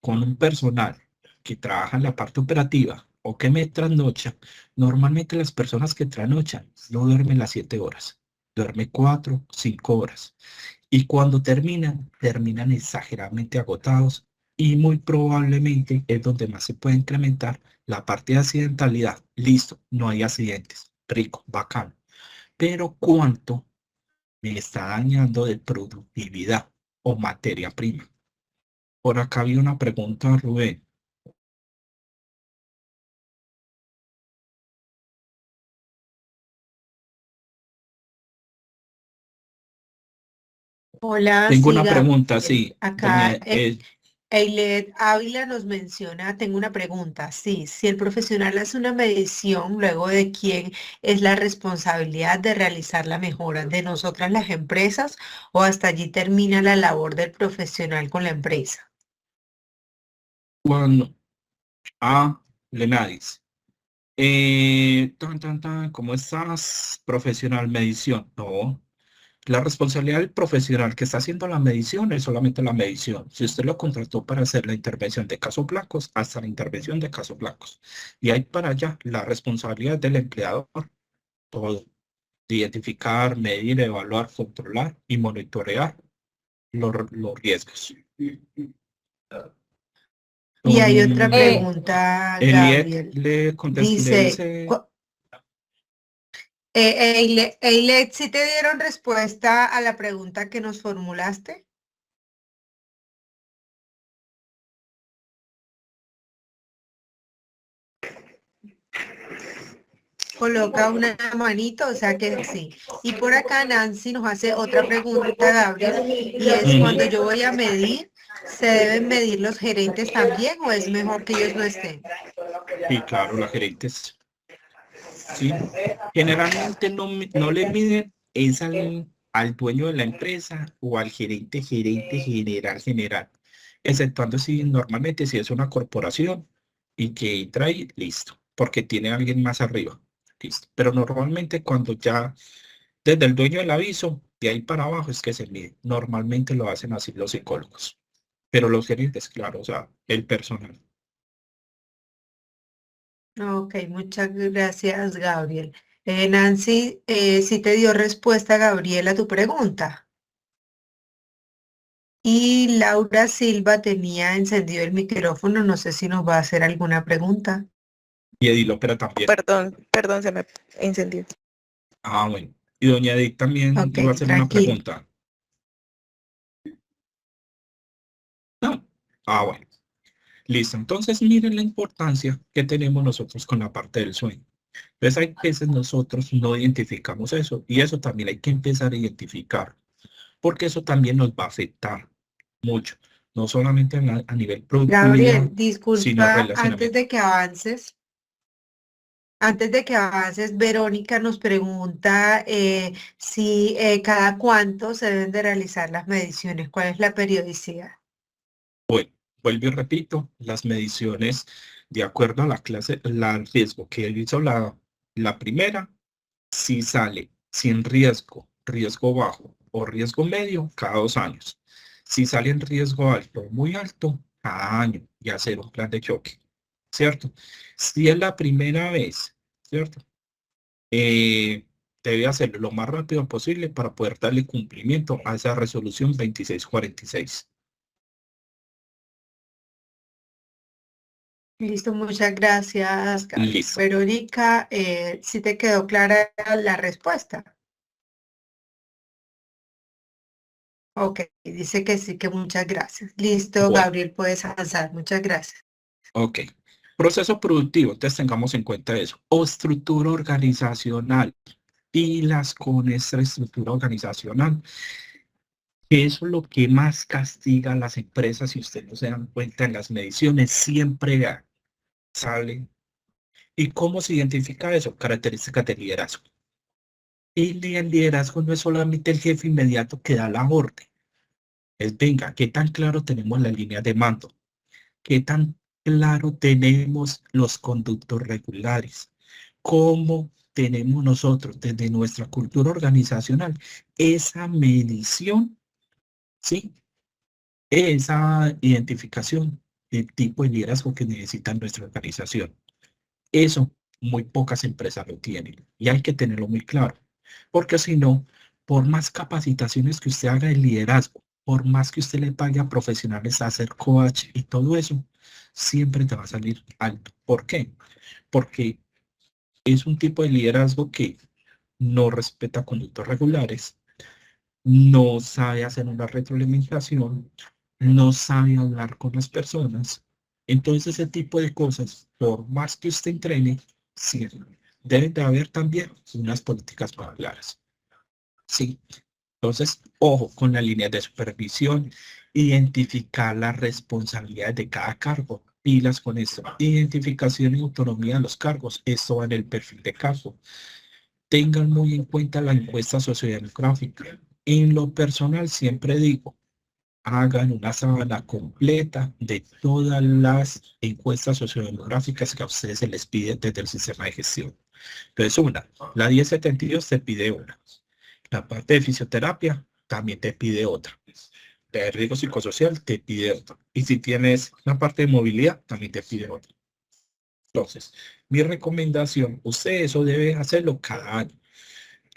con un personal que trabaja en la parte operativa o que me trasnocha, normalmente las personas que trasnochan no duermen las 7 horas, duermen 4, 5 horas. Y cuando terminan exageradamente agotados y muy probablemente es donde más se puede incrementar la parte de accidentalidad. Listo, no hay accidentes. Rico, bacán. Pero ¿cuánto me está dañando de productividad o materia prima? Por acá había una pregunta, Rubén. Hola, Tengo una siga. pregunta, sí. Acá Eilet Ávila nos menciona, tengo una pregunta, sí, si el profesional hace una medición, luego de quién es la responsabilidad de realizar la mejora, de nosotras las empresas o hasta allí termina la labor del profesional con la empresa. Cuando Lenadis. ¿Cómo estás? Profesional, medición. No, la responsabilidad del profesional que está haciendo la medición es solamente la medición. Si usted lo contrató para hacer la intervención de casos blancos, hasta la intervención de casos blancos. Y ahí para allá, la responsabilidad del empleador, todo. Identificar, medir, evaluar, controlar y monitorear los riesgos. Y hay otra Don pregunta, Eliet Gabriel. le Dice, dice, Eilet, ¿sí te dieron respuesta a la pregunta que nos formulaste? coloca una manito, o sea que sí. Y por acá Nancy nos hace otra pregunta, Gabriel, y es cuando yo voy a medir, ¿se deben medir los gerentes también o es mejor que ellos no estén? Sí, claro, los gerentes. Sí, generalmente no le miden es al dueño de la empresa o al gerente general, exceptuando si normalmente si es una corporación y que trae, listo, porque tiene a alguien más arriba, listo. Pero normalmente cuando ya desde el dueño del aviso, de ahí para abajo es que se mide. Normalmente lo hacen así los psicólogos, pero los gerentes, claro, o sea, el personal. Ok, muchas gracias, Gabriel. Nancy, sí te dio respuesta, Gabriel, a tu pregunta. Y Laura Silva tenía encendido el micrófono, no sé si nos va a hacer alguna pregunta. Y Edilopera también. Perdón, se me encendió. Ah, bueno. Y doña Edith también Ok, iba a hacer una tranquilo. pregunta. No. Ah, bueno. Listo. Entonces, miren la importancia que tenemos nosotros con la parte del sueño. Entonces, hay veces nosotros no identificamos eso y eso también hay que empezar a identificar porque eso también nos va a afectar mucho, no solamente a nivel productividad, Gabriel, sino disculpa, relacionamiento. antes de que avances, Verónica nos pregunta si cada cuánto se deben de realizar las mediciones, cuál es la periodicidad. Bueno, vuelvo y repito, las mediciones de acuerdo a la clase, el riesgo que hizo la primera, si sale sin riesgo, riesgo bajo o riesgo medio, cada 2 años. Si sale en riesgo alto o muy alto, cada año y hacer un plan de choque, ¿cierto? Si es la primera vez, ¿cierto? Debe hacerlo lo más rápido posible para poder darle cumplimiento a esa resolución 2646. Listo, muchas gracias, Gabriel. Listo. Verónica, ¿sí te quedó clara la respuesta? Ok, dice que sí, que muchas gracias. Listo, Bueno. Gabriel, puedes avanzar. Muchas gracias. Ok. Proceso productivo, entonces tengamos en cuenta eso. O estructura organizacional. Pilas con esta estructura organizacional. Eso es lo que más castiga a las empresas, si ustedes no se dan cuenta en las mediciones, siempre sale. ¿Y cómo se identifica eso? Características de liderazgo. El liderazgo no es solamente el jefe inmediato que da la orden. Es, venga, ¿qué tan claro tenemos la línea de mando? ¿Qué tan claro tenemos los conductos regulares? ¿Cómo tenemos nosotros desde nuestra cultura organizacional esa medición, ¿sí? Esa identificación del tipo de liderazgo que necesita nuestra organización? Eso muy pocas empresas lo tienen y hay que tenerlo muy claro, porque si no, por más capacitaciones que usted haga de liderazgo, por más que usted le pague a profesionales a hacer coach y todo eso, siempre te va a salir alto. ¿Por qué? Porque es un tipo de liderazgo que no respeta conductos regulares, no sabe hacer una retroalimentación, no sabe hablar con las personas. Entonces, ese tipo de cosas, por más que usted entrene, sí, deben de haber también unas políticas más claras. Sí. Entonces, ojo con la línea de supervisión, identificar las responsabilidades de cada cargo, pilas con esto, identificación y autonomía de los cargos, esto va en el perfil de cargo. Tengan muy en cuenta la encuesta sociodemográfica. En lo personal, siempre digo, hagan una sábana completa de todas las encuestas sociodemográficas que a ustedes se les pide desde el sistema de gestión. Entonces, la 1072 te pide una. La parte de fisioterapia también te pide otra. De riesgo psicosocial te pide otra. Y si tienes una parte de movilidad, también te pide otra. Entonces, mi recomendación, usted eso debe hacerlo cada año.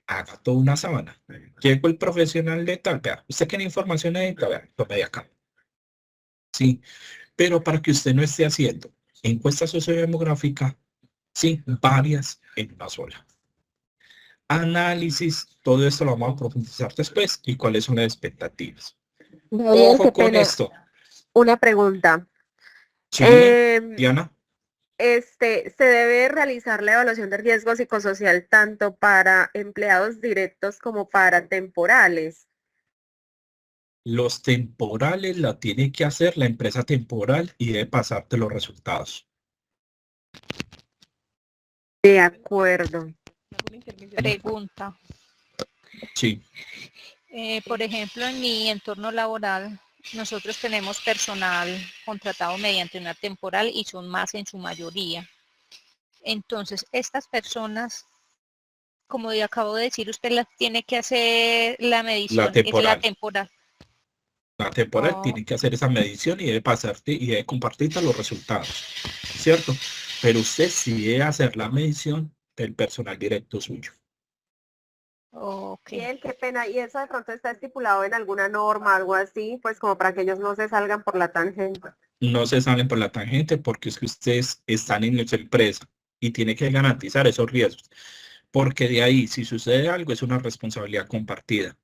Haga toda una sábana. Llegó el profesional de tal, vea, usted quiere información necesita, vea, tome de acá. Sí, pero para que usted no esté haciendo encuesta sociodemográfica, sí, varias en una sola. Análisis, todo esto lo vamos a profundizar después y cuáles son las expectativas. Gabriel, Ojo qué con pena. esto. Una pregunta. Sí, Em, Diana. se debe realizar la evaluación de riesgo psicosocial tanto para empleados directos como para temporales. Los temporales la tiene que hacer la empresa temporal y debe pasarte los resultados. De acuerdo. Pregunta. Sí. Por ejemplo, en mi entorno laboral, nosotros tenemos personal contratado mediante una temporal y son más en su mayoría. Entonces, estas personas, como ya acabo de decir, usted las tiene que hacer la medición, es la temporal. La temporal tiene que hacer esa medición y debe pasarte y debe compartirte los resultados, ¿cierto? Pero usted sí debe hacer la medición del personal directo suyo. Okay. Bien, qué pena. ¿Y eso de pronto está estipulado en alguna norma, algo así? Pues como para que ellos no se salgan por la tangente. No se salen por la tangente porque es que ustedes están en esa empresa y tiene que garantizar esos riesgos. Porque de ahí, si sucede algo, es una responsabilidad compartida.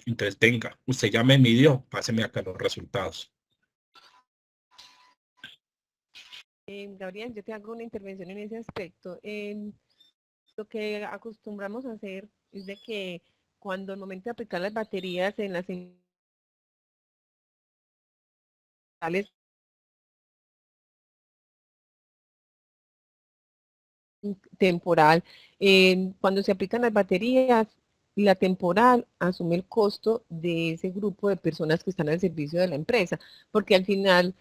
Entonces, venga, usted ya me midió, páseme acá los resultados. Gabriel, yo te hago una intervención en ese aspecto. Lo que acostumbramos a hacer es de que cuando al momento de aplicar las baterías en las centrales temporal, cuando se aplican las baterías, la temporal asume el costo de ese grupo de personas que están al servicio de la empresa, porque al final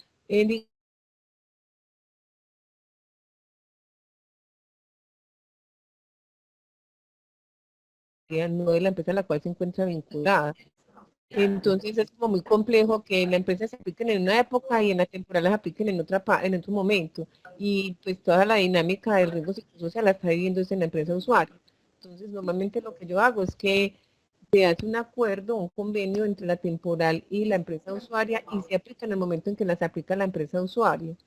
no de la empresa a la cual se encuentra vinculada. Entonces es como muy complejo que en la empresa se apliquen en una época y en la temporal las apliquen en otro momento. Y pues toda la dinámica del riesgo psicosocial la está viviendo en la empresa usuaria. Entonces normalmente lo que yo hago es que se hace un acuerdo, un convenio entre la temporal y la empresa usuaria y se aplica en el momento en que las aplica la empresa usuaria.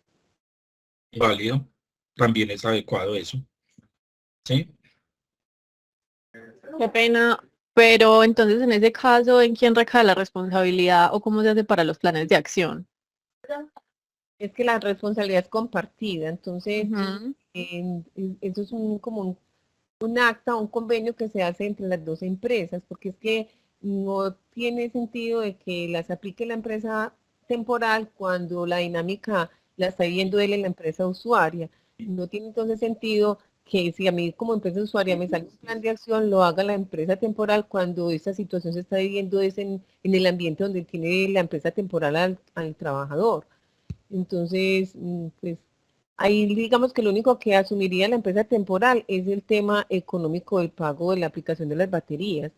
Válido. También es adecuado eso. ¿Sí? Qué pena, pero entonces en ese caso, ¿en quién recae la responsabilidad o cómo se hace para los planes de acción? Es que la responsabilidad es compartida, entonces eso es como un acta, un convenio que se hace entre las dos empresas, porque es que no tiene sentido de que las aplique la empresa temporal cuando la dinámica la está viendo él en la empresa usuaria. No tiene entonces sentido que si a mí como empresa usuaria me sale un plan de acción, lo haga la empresa temporal cuando esta situación se está viviendo es en el ambiente donde tiene la empresa temporal al trabajador. Entonces, pues ahí digamos que lo único que asumiría la empresa temporal es el tema económico del pago de la aplicación de las baterías,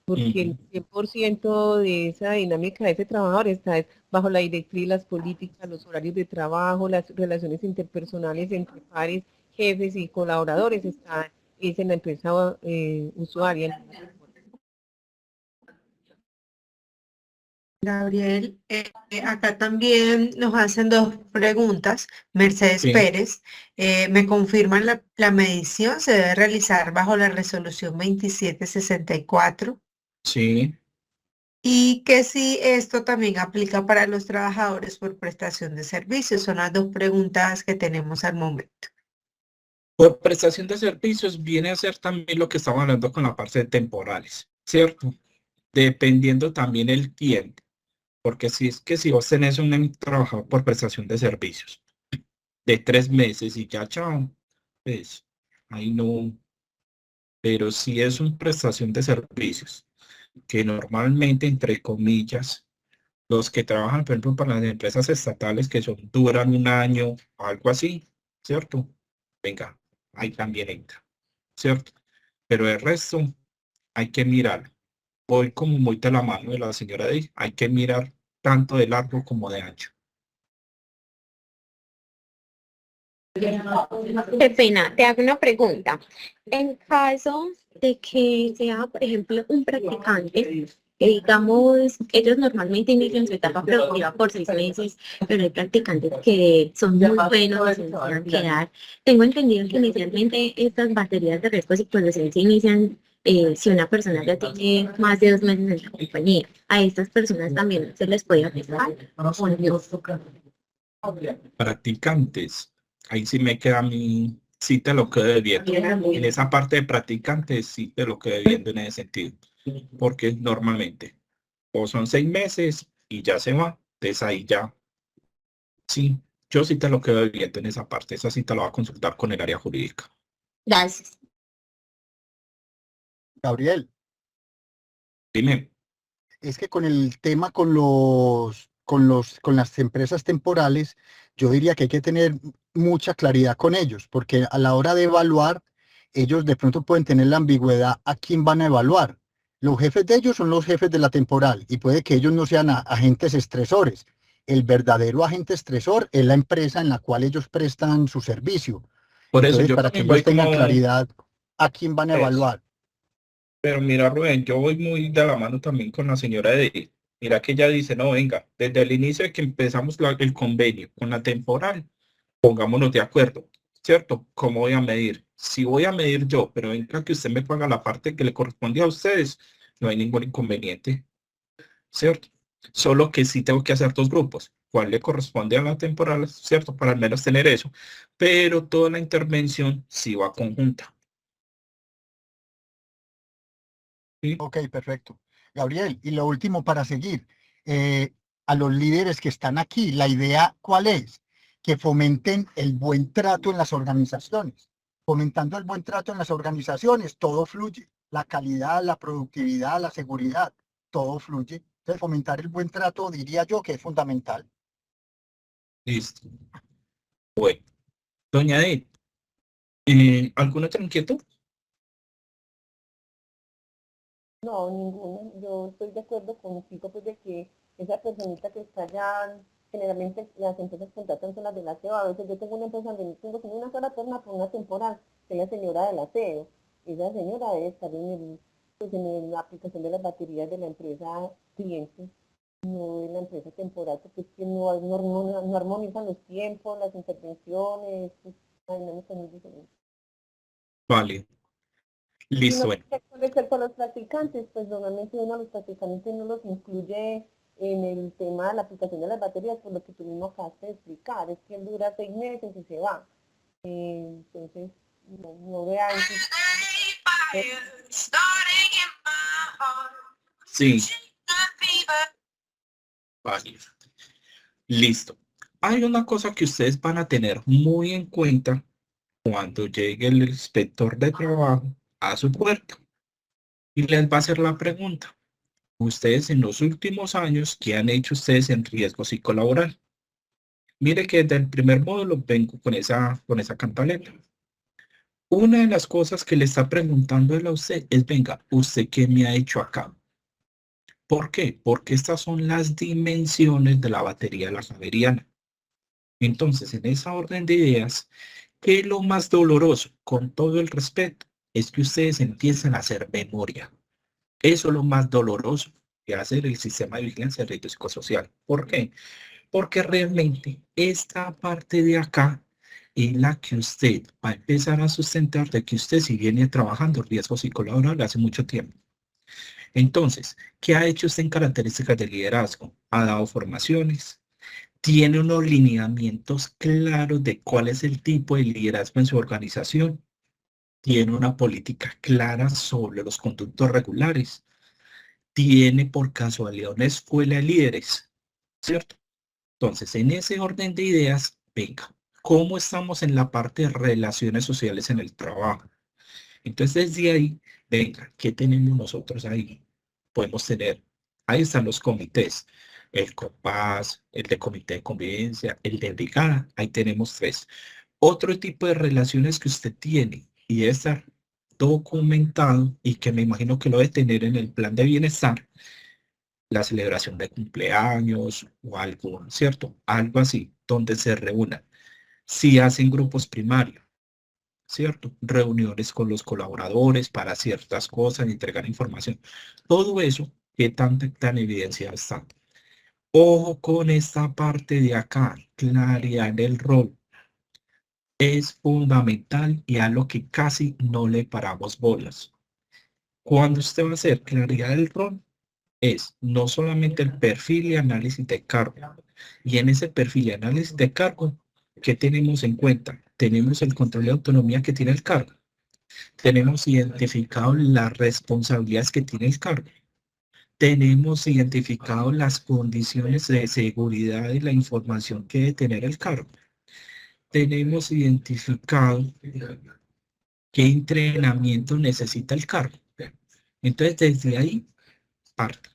porque el 100% de esa dinámica de ese trabajador está bajo la directriz, las políticas, los horarios de trabajo, las relaciones interpersonales entre pares, jefes y colaboradores, es en la empresa usuaria. Gabriel, acá también nos hacen dos preguntas. Mercedes Pérez, me confirman la medición se debe realizar bajo la resolución 2764. Sí. Y que si esto también aplica para los trabajadores por prestación de servicios. Son las dos preguntas que tenemos al momento. Por prestación de servicios viene a ser también lo que estamos hablando con la parte de temporales, ¿cierto? Dependiendo también el cliente. Porque si es que si vos tenés un trabajador por prestación de servicios de 3 meses y ya chao, pues ahí no. Pero si es una prestación de servicios que normalmente, entre comillas, los que trabajan, por ejemplo, para las empresas estatales que duran un año o algo así, ¿cierto? Venga, ahí también entra, ¿cierto? Pero el resto hay que mirar. Voy como muy de la mano de la señora D. Hay que mirar tanto de largo como de ancho. Qué pena, te hago una pregunta. En caso de que sea, por ejemplo, un practicante, que digamos, ellos normalmente inician su etapa productiva por 6 meses, pero hay practicantes que son muy buenos y se van a quedar. Tengo entendido que inicialmente estas baterías de riesgo psicosocial se inician si una persona ya tiene más de 2 meses en la compañía. ¿A estas personas también se les puede aplicar? Practicantes. Ahí sí me queda mi, sí te lo quedo debiendo. En esa parte de practicantes sí te lo quedo debiendo en ese sentido. Porque normalmente o son 6 meses y ya se va, entonces ahí ya, sí, yo sí te lo quedo debiendo en esa parte. Esa sí te lo voy a consultar con el área jurídica. Gracias. Gabriel, Dime. es que con el tema con las empresas temporales, yo diría que hay que tener mucha claridad con ellos, porque a la hora de evaluar, ellos de pronto pueden tener la ambigüedad a quién van a evaluar. Los jefes de ellos son los jefes de la temporal y puede que ellos no sean agentes estresores. El verdadero agente estresor es la empresa en la cual ellos prestan su servicio. Por eso Entonces, yo para que también ellos voy tengan como claridad a quién van a eso. evaluar. Pero mira, Rubén, yo voy muy de la mano también con la señora Edith. Mira que ella dice, no, venga, desde el inicio de que empezamos el convenio con la temporal, pongámonos de acuerdo, ¿cierto? ¿Cómo voy a medir? Si voy a medir yo, pero venga que usted me paga la parte que le corresponde a ustedes, no hay ningún inconveniente, ¿cierto? Solo que sí tengo que hacer 2 grupos. ¿Cuál le corresponde a la temporal, cierto? Para al menos tener eso. Pero toda la intervención sí va conjunta. ¿Sí? Ok, perfecto. Gabriel, y lo último para seguir, a los líderes que están aquí, la idea, ¿cuál es? Que fomenten el buen trato en las organizaciones. Fomentando el buen trato en las organizaciones, todo fluye. La calidad, la productividad, la seguridad, todo fluye. Entonces, fomentar el buen trato, diría yo, que es fundamental. Listo. Bueno, doña Edith, ¿alguna otra inquietud? No, ninguno. Yo estoy de acuerdo contigo, pues, de que esa personita que está allá, generalmente las empresas contratan son las del aseo. A veces yo tengo una empresa donde tengo como una sola persona por una temporada, que es la señora del aseo. Esa señora debe estar pues, en la aplicación de las baterías de la empresa cliente, no de la empresa temporal, porque es que no armonizan los tiempos, las intervenciones, pues, la dinámica es muy diferente. Vale, Y listo. no Bueno. sé con respecto a los practicantes, pues normalmente uno a los practicantes no los incluye en el tema de la aplicación de las baterías, por lo que tú mismo acabaste de explicar, es que él dura 6 meses y se va. Entonces, no vean. Sí. Vale. Listo. Hay una cosa que ustedes van a tener muy en cuenta cuando llegue el inspector de trabajo a su puerta y les va a hacer la pregunta. Ustedes en los últimos años, ¿qué han hecho ustedes en riesgo psicolaboral? Mire que desde el primer módulo vengo con esa cantaleta. Una de las cosas que le está preguntando él a usted es, venga, ¿usted qué me ha hecho acá? ¿Por qué? Porque estas son las dimensiones de la batería de la Javeriana. Entonces, en esa orden de ideas, ¿qué es lo más doloroso? Con todo el respeto, es que ustedes empiecen a hacer memoria. Eso es lo más doloroso que hace el sistema de vigilancia de riesgo psicosocial. ¿Por qué? Porque realmente esta parte de acá es la que usted va a empezar a sustentar de que usted si viene trabajando riesgo psicolaboral hace mucho tiempo. Entonces, ¿qué ha hecho usted en características de liderazgo? Ha dado formaciones, tiene unos lineamientos claros de cuál es el tipo de liderazgo en su organización, tiene una política clara sobre los conductos regulares, tiene por casualidad una escuela de líderes, ¿cierto? Entonces, en ese orden de ideas, venga, ¿cómo estamos en la parte de relaciones sociales en el trabajo? Entonces, desde ahí, venga, ¿qué tenemos nosotros ahí? Podemos tener, ahí están los comités, el COPAS, el de comité de convivencia, el de brigada, ahí tenemos 3. Otro tipo de relaciones que usted tiene y debe estar documentado y que me imagino que lo debe tener en el plan de bienestar, la celebración de cumpleaños o algo, ¿cierto? Algo así, donde se reúnan. Si hacen grupos primarios, ¿cierto? Reuniones con los colaboradores para ciertas cosas, entregar información. Todo eso, ¿qué tan evidenciado está? Ojo con esta parte de acá, claridad del rol. Es fundamental y a lo que casi no le paramos bolas. Cuando usted va a hacer claridad del rol, es no solamente el perfil y análisis de cargo. Y en ese perfil y análisis de cargo, ¿Qué tenemos en cuenta? Tenemos el control de autonomía que tiene el cargo. Tenemos identificado las responsabilidades que tiene el cargo. Tenemos identificado las condiciones de seguridad y la información que debe tener el cargo. Tenemos identificado qué entrenamiento necesita el cargo. Entonces, desde ahí parte.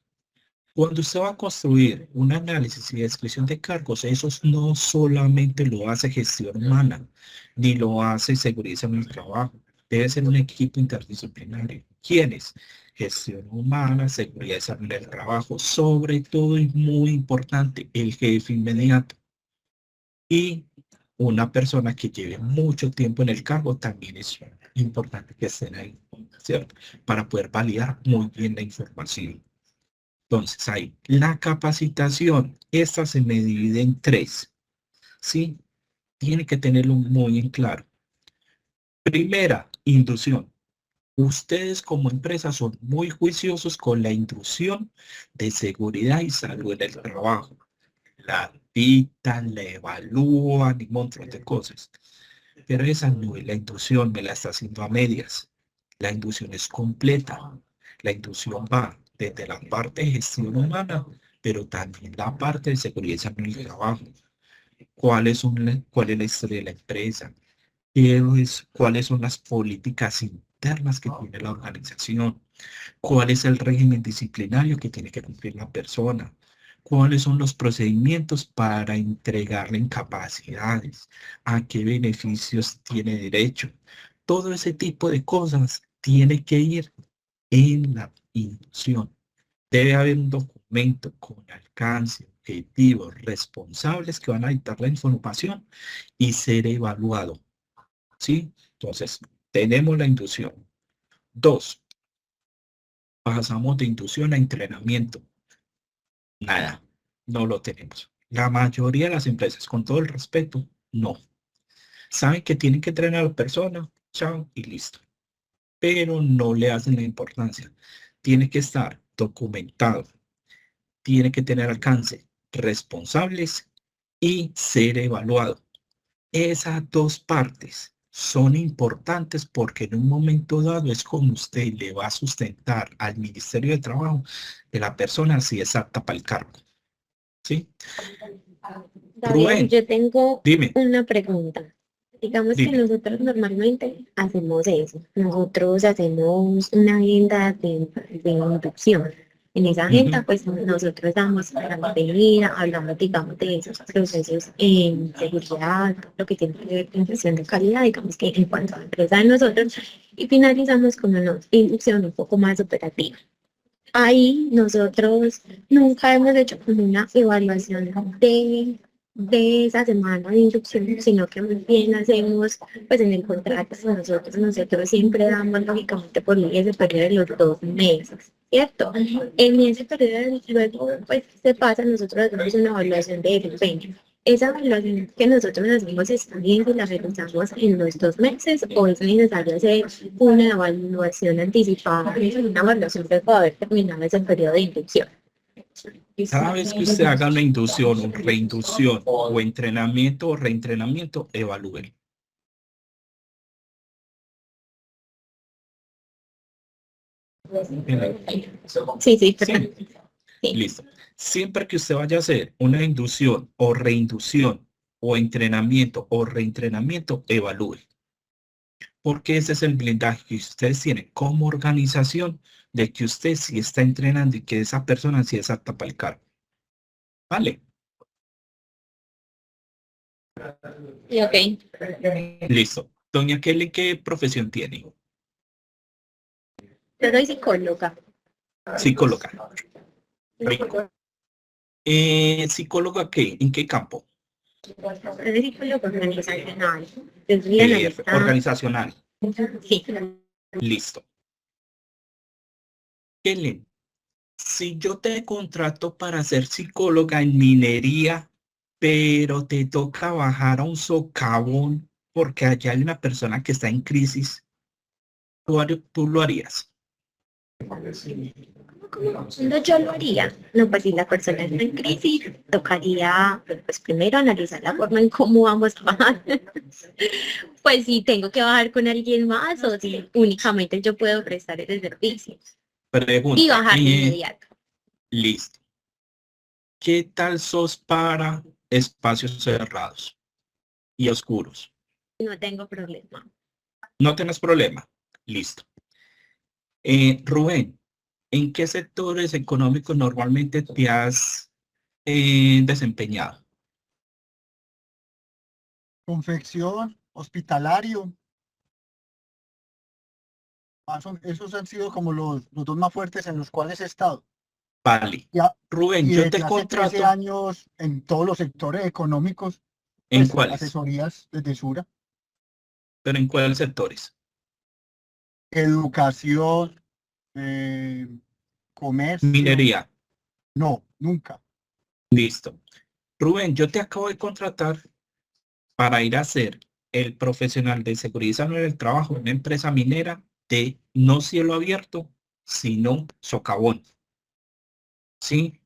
Cuando usted va a construir un análisis y descripción de cargos, eso no solamente lo hace gestión humana, ni lo hace seguridad en el trabajo. Debe ser un equipo interdisciplinario. ¿Quiénes? Gestión humana, seguridad en el trabajo, sobre todo y muy importante, el jefe inmediato. Y una persona que lleve mucho tiempo en el cargo también es importante que estén ahí, ¿cierto? Para poder validar muy bien la información. Entonces, ahí, la capacitación, esta se me divide en 3, ¿sí? Tiene que tenerlo muy en claro. Primera, inducción. Ustedes como empresa son muy juiciosos con la inducción de seguridad y salud en el trabajo. La dictan, la evalúan y un montón de cosas. Pero esa no es la inducción, me la está haciendo a medias. La inducción es completa. La inducción va desde la parte de gestión humana, pero también la parte de seguridad en el trabajo. ¿Cuál es la historia de la empresa? ¿Cuáles son las políticas internas que tiene la organización? ¿Cuál es el régimen disciplinario que tiene que cumplir la persona? ¿Cuáles son los procedimientos para entregarle incapacidades? ¿A qué beneficios tiene derecho? Todo ese tipo de cosas tiene que ir en la inducción. Debe haber un documento con alcance, objetivos, responsables que van a dictar la información y ser evaluado. ¿Sí? Entonces, tenemos la inducción. 2. Pasamos de inducción a entrenamiento. Nada, no lo tenemos. La mayoría de las empresas, con todo el respeto, no. Saben que tienen que entrenar a la persona, chao y listo. Pero no le hacen la importancia. Tiene que estar documentado. Tiene que tener alcance, responsables y ser evaluado. Esas 2 partes son importantes porque en un momento dado es como usted le va a sustentar al Ministerio de Trabajo que la persona sí es apta para el cargo. ¿Sí? David, Rubén, yo tengo dime. una pregunta. Digamos que Dime. nosotros normalmente hacemos eso. Nosotros hacemos una agenda de inducción. En esa agenda, pues nosotros damos la bienvenida, hablamos, digamos, de esos procesos en seguridad, lo que tiene que ver con gestión de calidad, digamos que en cuanto a la empresa de nosotros, y finalizamos con una inducción un poco más operativa. Ahí nosotros nunca hemos hecho como una evaluación de esa semana de inducción, sino que más bien hacemos, pues en el contrato, nosotros siempre damos lógicamente por ley ese periodo de los 2 meses, ¿cierto? En ese periodo luego pues se pasa, nosotros hacemos una evaluación de desempeño. Esa evaluación que nosotros hacemos está bien si la realizamos en los 2 meses o es necesario hacer una evaluación anticipada, una evaluación para poder terminar ese periodo de inducción. Cada vez que usted haga una inducción, una reinducción o entrenamiento o reentrenamiento, evalúe. Sí, perfecto. Sí. Listo. Siempre que usted vaya a hacer una inducción o reinducción o entrenamiento o reentrenamiento, evalúe. Porque ese es el blindaje que ustedes tienen como organización de que usted sí está entrenando y que esa persona sí es apta para el cargo. ¿Vale? Y ok. Listo. Doña Kelly, ¿qué profesión tiene? Yo soy psicóloga. Psicóloga. Rico. ¿Psicóloga qué? ¿En qué campo? Soy psicóloga organizacional. Organizacional. Sí. Listo. Kelly, si yo te contrato para ser psicóloga en minería, pero te toca bajar a un socavón porque allá hay una persona que está en crisis, ¿tú lo harías? ¿Cuándo yo lo haría? No, pues si la persona está en crisis, tocaría, pues primero analizar la forma en cómo vamos a bajar. Pues si tengo que bajar con alguien más o si únicamente yo puedo prestar ese servicio. Y Pregunta, bajar de inmediato. listo. ¿Qué tal sos para espacios cerrados y oscuros? No tengo problema. No tenés problema. Listo. Rubén, ¿en qué sectores económicos normalmente te has desempeñado? Confección, hospitalario. Esos han sido como los dos más fuertes en los cuales he estado. Vale. Ya, Rubén, y yo desde te hace 13 contrato. años en todos los sectores económicos, ¿En pues, cuáles? asesorías desde Sura. ¿Pero en cuáles sectores? Educación, comercio. Minería. No, nunca. Listo. Rubén, yo te acabo de contratar para ir a ser el profesional de seguridad y salud en el trabajo en una empresa minera de no cielo abierto, sino socavón. ¿Sí?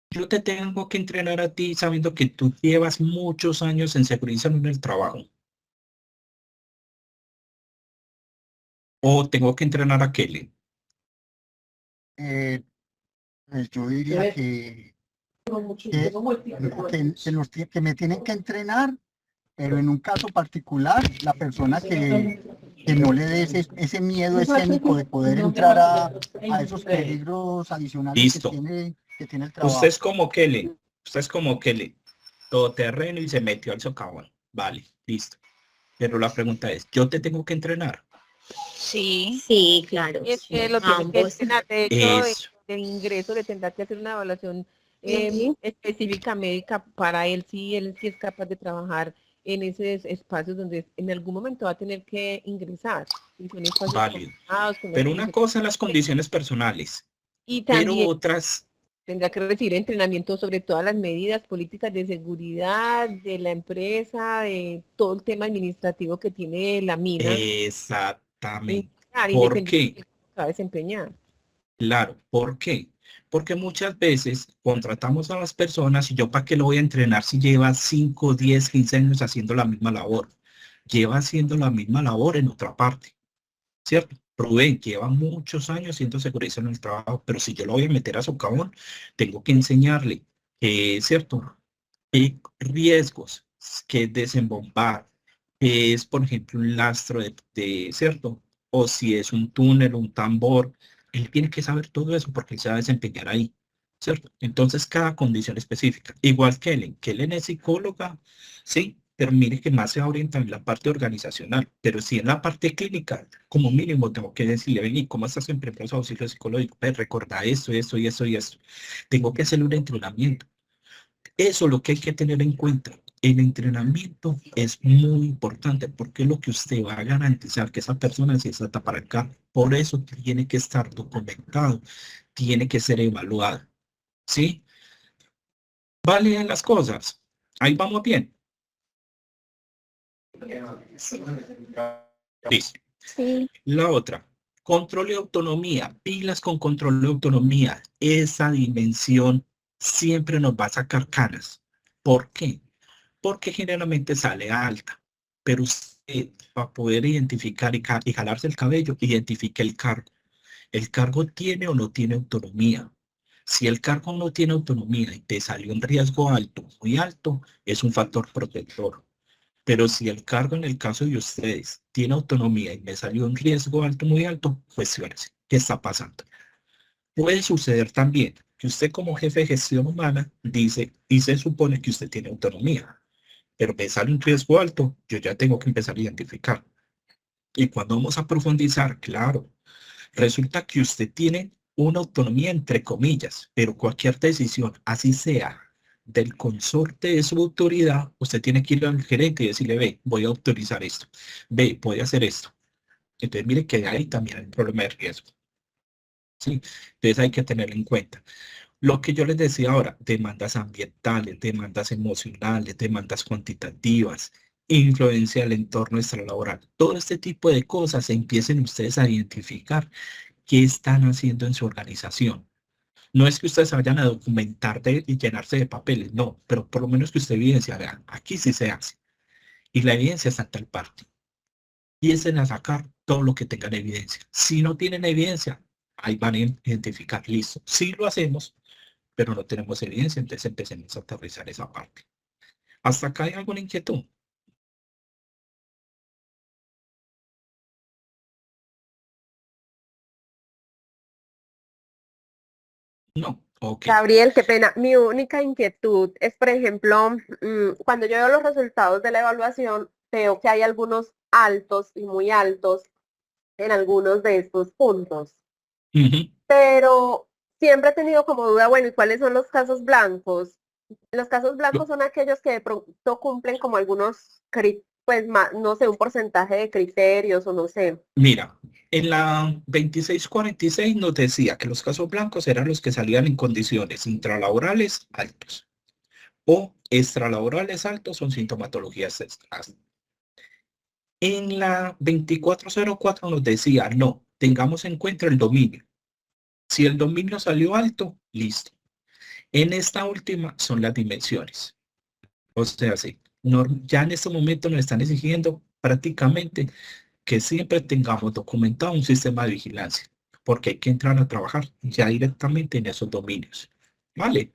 Yo te tengo que entrenar a ti sabiendo que tú llevas muchos años en seguridad y salud en el trabajo. O tengo que entrenar a Kelly. Pues yo diría que me tienen que entrenar, pero en un caso particular, la persona que no le dé ese miedo escénico de poder entrar a esos peligros adicionales Listo. que tiene el trabajo. Usted es como Kelly, todoterreno y se metió al socavón. Vale, listo. Pero la pregunta es, ¿yo te tengo que entrenar? Sí. Sí, claro. Es sí, que lo tiene que ambos. entrenar. De hecho, Eso. de ingreso le tendrá que hacer una evaluación Sí. específica médica para él sí es capaz de trabajar en esos espacios donde en algún momento va a tener que ingresar. Y son espacios Válido. confinados, con Pero una cosa en las condiciones personales, y pero también otras, tendrá que recibir entrenamiento sobre todas las medidas políticas de seguridad de la empresa, de todo el tema administrativo que tiene la mina. exactamente. ¿Por Independiente qué? de que se va a desempeñar. Claro, ¿por qué? Porque muchas veces contratamos a las personas y yo para qué lo voy a entrenar si lleva 5, 10, 15 años haciendo la misma labor. Lleva haciendo la misma labor en otra parte, ¿cierto? Rubén lleva muchos años siendo seguridad en el trabajo, pero si yo lo voy a meter a socavón, tengo que enseñarle, ¿cierto? ¿Qué riesgos que desembombar? ¿Qué es, por ejemplo, un lastro ¿cierto? O si es un túnel, un tambor. Él tiene que saber todo eso porque él se va a desempeñar ahí, ¿cierto? Entonces, cada condición específica. Igual que Ellen es psicóloga, sí, pero mire que más se orienta en la parte organizacional, pero si en la parte clínica, como mínimo tengo que decirle, vení, ¿cómo estás en primeros auxilios psicológicos? Recuerda esto, esto y esto y esto. Tengo que hacerle un entrenamiento. Eso es lo que hay que tener en cuenta. El entrenamiento es muy importante porque es lo que usted va a garantizar que esa persona sí está para acá. Por eso tiene que estar documentado, tiene que ser evaluado. ¿Sí? ¿Valen las cosas? Ahí vamos bien. Listo. Sí. La otra, control y autonomía. Pilas con control y autonomía. Esa dimensión siempre nos va a sacar canas. ¿Por qué? Porque generalmente sale alta, pero usted para poder identificar y jalarse el cabello, identifique el cargo. ¿El cargo tiene o no tiene autonomía? Si el cargo no tiene autonomía y te salió un riesgo alto, muy alto, es un factor protector. Pero si el cargo en el caso de ustedes tiene autonomía y me salió un riesgo alto, muy alto, cuestiónese, ¿qué está pasando? Puede suceder también que usted como jefe de gestión humana dice y se supone que usted tiene autonomía, pero me sale un riesgo alto, yo ya tengo que empezar a identificar. Y cuando vamos a profundizar, claro, resulta que usted tiene una autonomía entre comillas, pero cualquier decisión, así sea del consorte de su autoridad, usted tiene que ir al gerente y decirle, ve, voy a autorizar esto, ve, voy a hacer esto. Entonces, mire que ahí también hay un problema de riesgo. ¿Sí? Entonces hay que tenerlo en cuenta. Lo que yo les decía ahora, demandas ambientales, demandas emocionales, demandas cuantitativas, influencia del entorno extralaboral. Todo este tipo de cosas empiecen ustedes a identificar qué están haciendo en su organización. No es que ustedes se vayan a documentar y llenarse de papeles, no, pero por lo menos que usted evidencia, vean, aquí sí se hace. Y la evidencia está en tal parte. Empiecen a sacar todo lo que tengan evidencia. Si no tienen evidencia, ahí van a identificar, listo. Sí lo hacemos, pero no tenemos evidencia, entonces empecemos a aterrizar esa parte. ¿Hasta acá hay alguna inquietud? No, ok. Gabriel, qué pena. Mi única inquietud es, por ejemplo, cuando yo veo los resultados de la evaluación, veo que hay algunos altos y muy altos en algunos de estos puntos. Pero siempre he tenido como duda, bueno, ¿y cuáles son los casos blancos? Los casos blancos son aquellos que de pronto cumplen como algunos, pues, no sé, un porcentaje de criterios o no sé. Mira, en la 2646 nos decía que los casos blancos eran los que salían en condiciones intralaborales altos o extralaborales altos son sintomatologías extras. En la 2404 nos decía, no, tengamos en cuenta el dominio. Si el dominio salió alto, listo. En esta última son las dimensiones. O sea, sí, ya en este momento nos están exigiendo prácticamente que siempre tengamos documentado un sistema de vigilancia, porque hay que entrar a trabajar ya directamente en esos dominios. ¿Vale?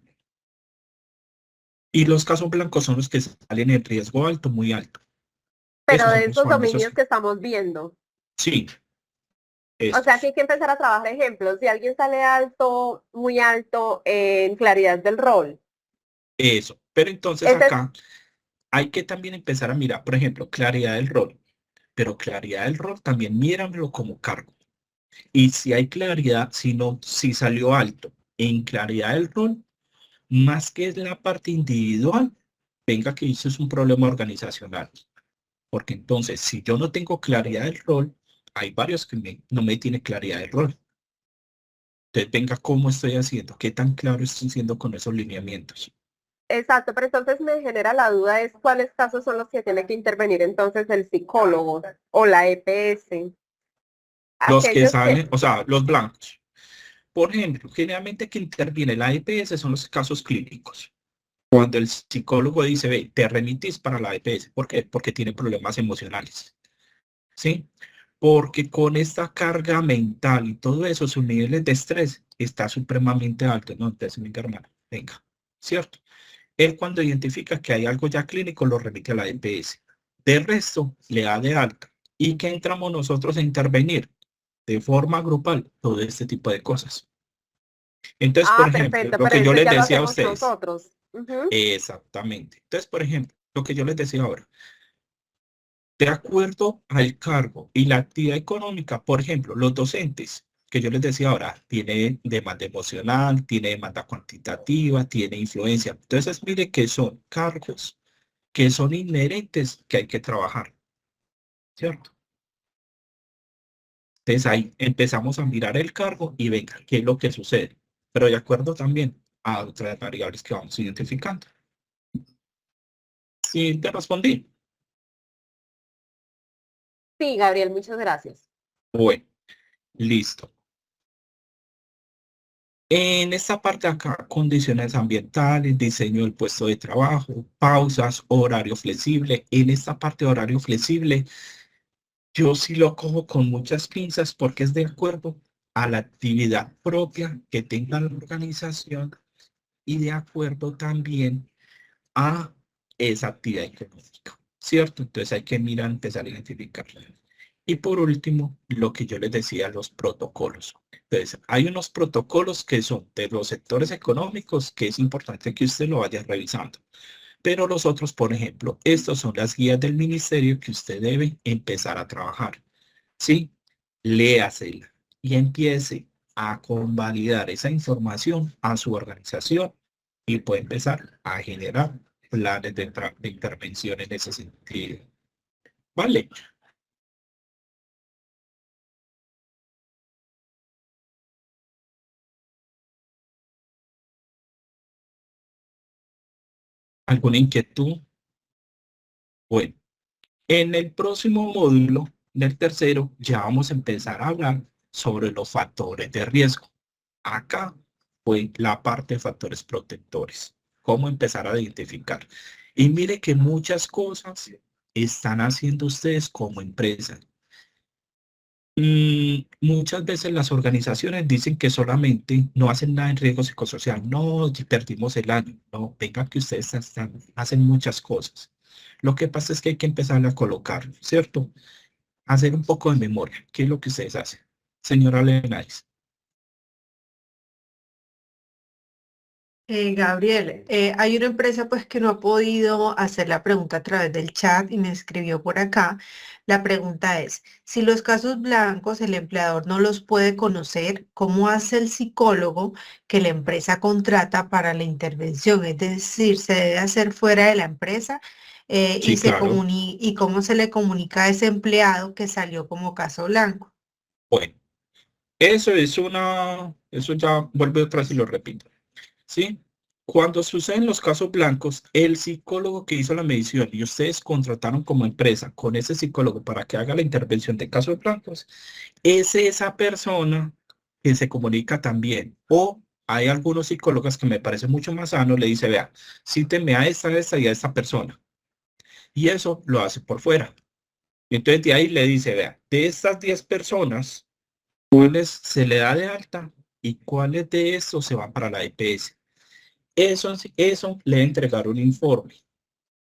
Y los casos blancos son los que salen en riesgo alto, muy alto. Pero Esos de son los estos famosos. dominios que estamos viendo. Sí. O sea que hay que empezar a trabajar ejemplos. Si alguien sale alto, muy alto en claridad del rol. Eso. Pero entonces acá hay que también empezar a mirar, por ejemplo, claridad del rol. Pero claridad del rol también míramelo como cargo. Y si hay claridad, si salió alto en claridad del rol, más que es la parte individual, venga que eso es un problema organizacional. Porque entonces, si yo no tengo claridad del rol, hay varios que no me tienen claridad del rol. Entonces, venga, ¿cómo estoy haciendo? ¿Qué tan claro estoy siendo con esos lineamientos? Exacto, pero entonces me genera la duda es cuáles casos son los que tiene que intervenir entonces el psicólogo o la EPS. Los que Aquellos salen, o sea, los blancos. Por ejemplo, generalmente que interviene la EPS son los casos clínicos. Cuando el psicólogo dice, ve, te remitís para la EPS. ¿Por qué? Porque tiene problemas emocionales. ¿Sí? Porque con esta carga mental y todo eso, sus niveles de estrés está supremamente alto. No, entonces, mi hermana, venga, ¿cierto? Él cuando identifica que hay algo ya clínico, lo remite a la EPS. De resto, le da de alta. ¿Y que entramos nosotros a intervenir? De forma grupal, todo este tipo de cosas. Entonces, por ejemplo, perfecto, lo pero que yo eso les ya lo decía a hacemos ustedes. nosotros. Exactamente. Entonces, por ejemplo, lo que yo les decía ahora. De acuerdo al cargo y la actividad económica, por ejemplo, los docentes, que yo les decía ahora, tiene demanda emocional, tiene demanda cuantitativa, tiene influencia. Entonces, mire que son cargos que son inherentes que hay que trabajar, ¿cierto? Entonces ahí empezamos a mirar el cargo y venga, ¿qué es lo que sucede? Pero de acuerdo también a otras variables que vamos identificando. Sí, te respondí. Sí, Gabriel, muchas gracias. Bueno, listo. En esta parte acá, condiciones ambientales, diseño del puesto de trabajo, pausas, horario flexible. En esta parte de horario flexible, yo sí lo cojo con muchas pinzas porque es de acuerdo a la actividad propia que tenga la organización y de acuerdo también a esa actividad económica, ¿cierto? Entonces hay que mirar, empezar a identificarla. Y por último, lo que yo les decía, los protocolos. Entonces, hay unos protocolos que son de los sectores económicos que es importante que usted lo vaya revisando. Pero los otros, por ejemplo, estos son las guías del ministerio que usted debe empezar a trabajar. ¿Sí? Léasela y empiece a convalidar esa información a su organización y puede empezar a generar planes de intervención en ese sentido. ¿Vale? ¿Alguna inquietud? Bueno, en el próximo módulo del tercero ya vamos a empezar a hablar sobre los factores de riesgo. Acá fue la parte de factores protectores. Cómo empezar a identificar. Y mire que muchas cosas están haciendo ustedes como empresa. Muchas veces las organizaciones dicen que solamente no hacen nada en riesgo psicosocial. No, perdimos el año. No, venga que ustedes hacen muchas cosas. Lo que pasa es que hay que empezar a colocar, ¿cierto? Hacer un poco de memoria. ¿Qué es lo que ustedes hacen? Señora Lenares. Gabriel, hay una empresa pues que no ha podido hacer la pregunta a través del chat y me escribió por acá. La pregunta es, si los casos blancos el empleador no los puede conocer, ¿cómo hace el psicólogo que la empresa contrata para la intervención? Es decir, ¿se debe hacer fuera de la empresa? Sí, claro. ¿Y cómo se le comunica a ese empleado que salió como caso blanco? Bueno, eso ya vuelve otra vez y lo repito. ¿Sí? Cuando suceden los casos blancos, el psicólogo que hizo la medición y ustedes contrataron como empresa con ese psicólogo para que haga la intervención de casos blancos, es esa persona que se comunica también. O hay algunos psicólogos que me parece mucho más sano, le dice, vea, cíteme a esta y a esta persona. Y eso lo hace por fuera. Y entonces de ahí le dice, vea, de estas 10 personas, ¿cuáles se le da de alta y cuáles de estos se van para la EPS? Eso le entregaron un informe,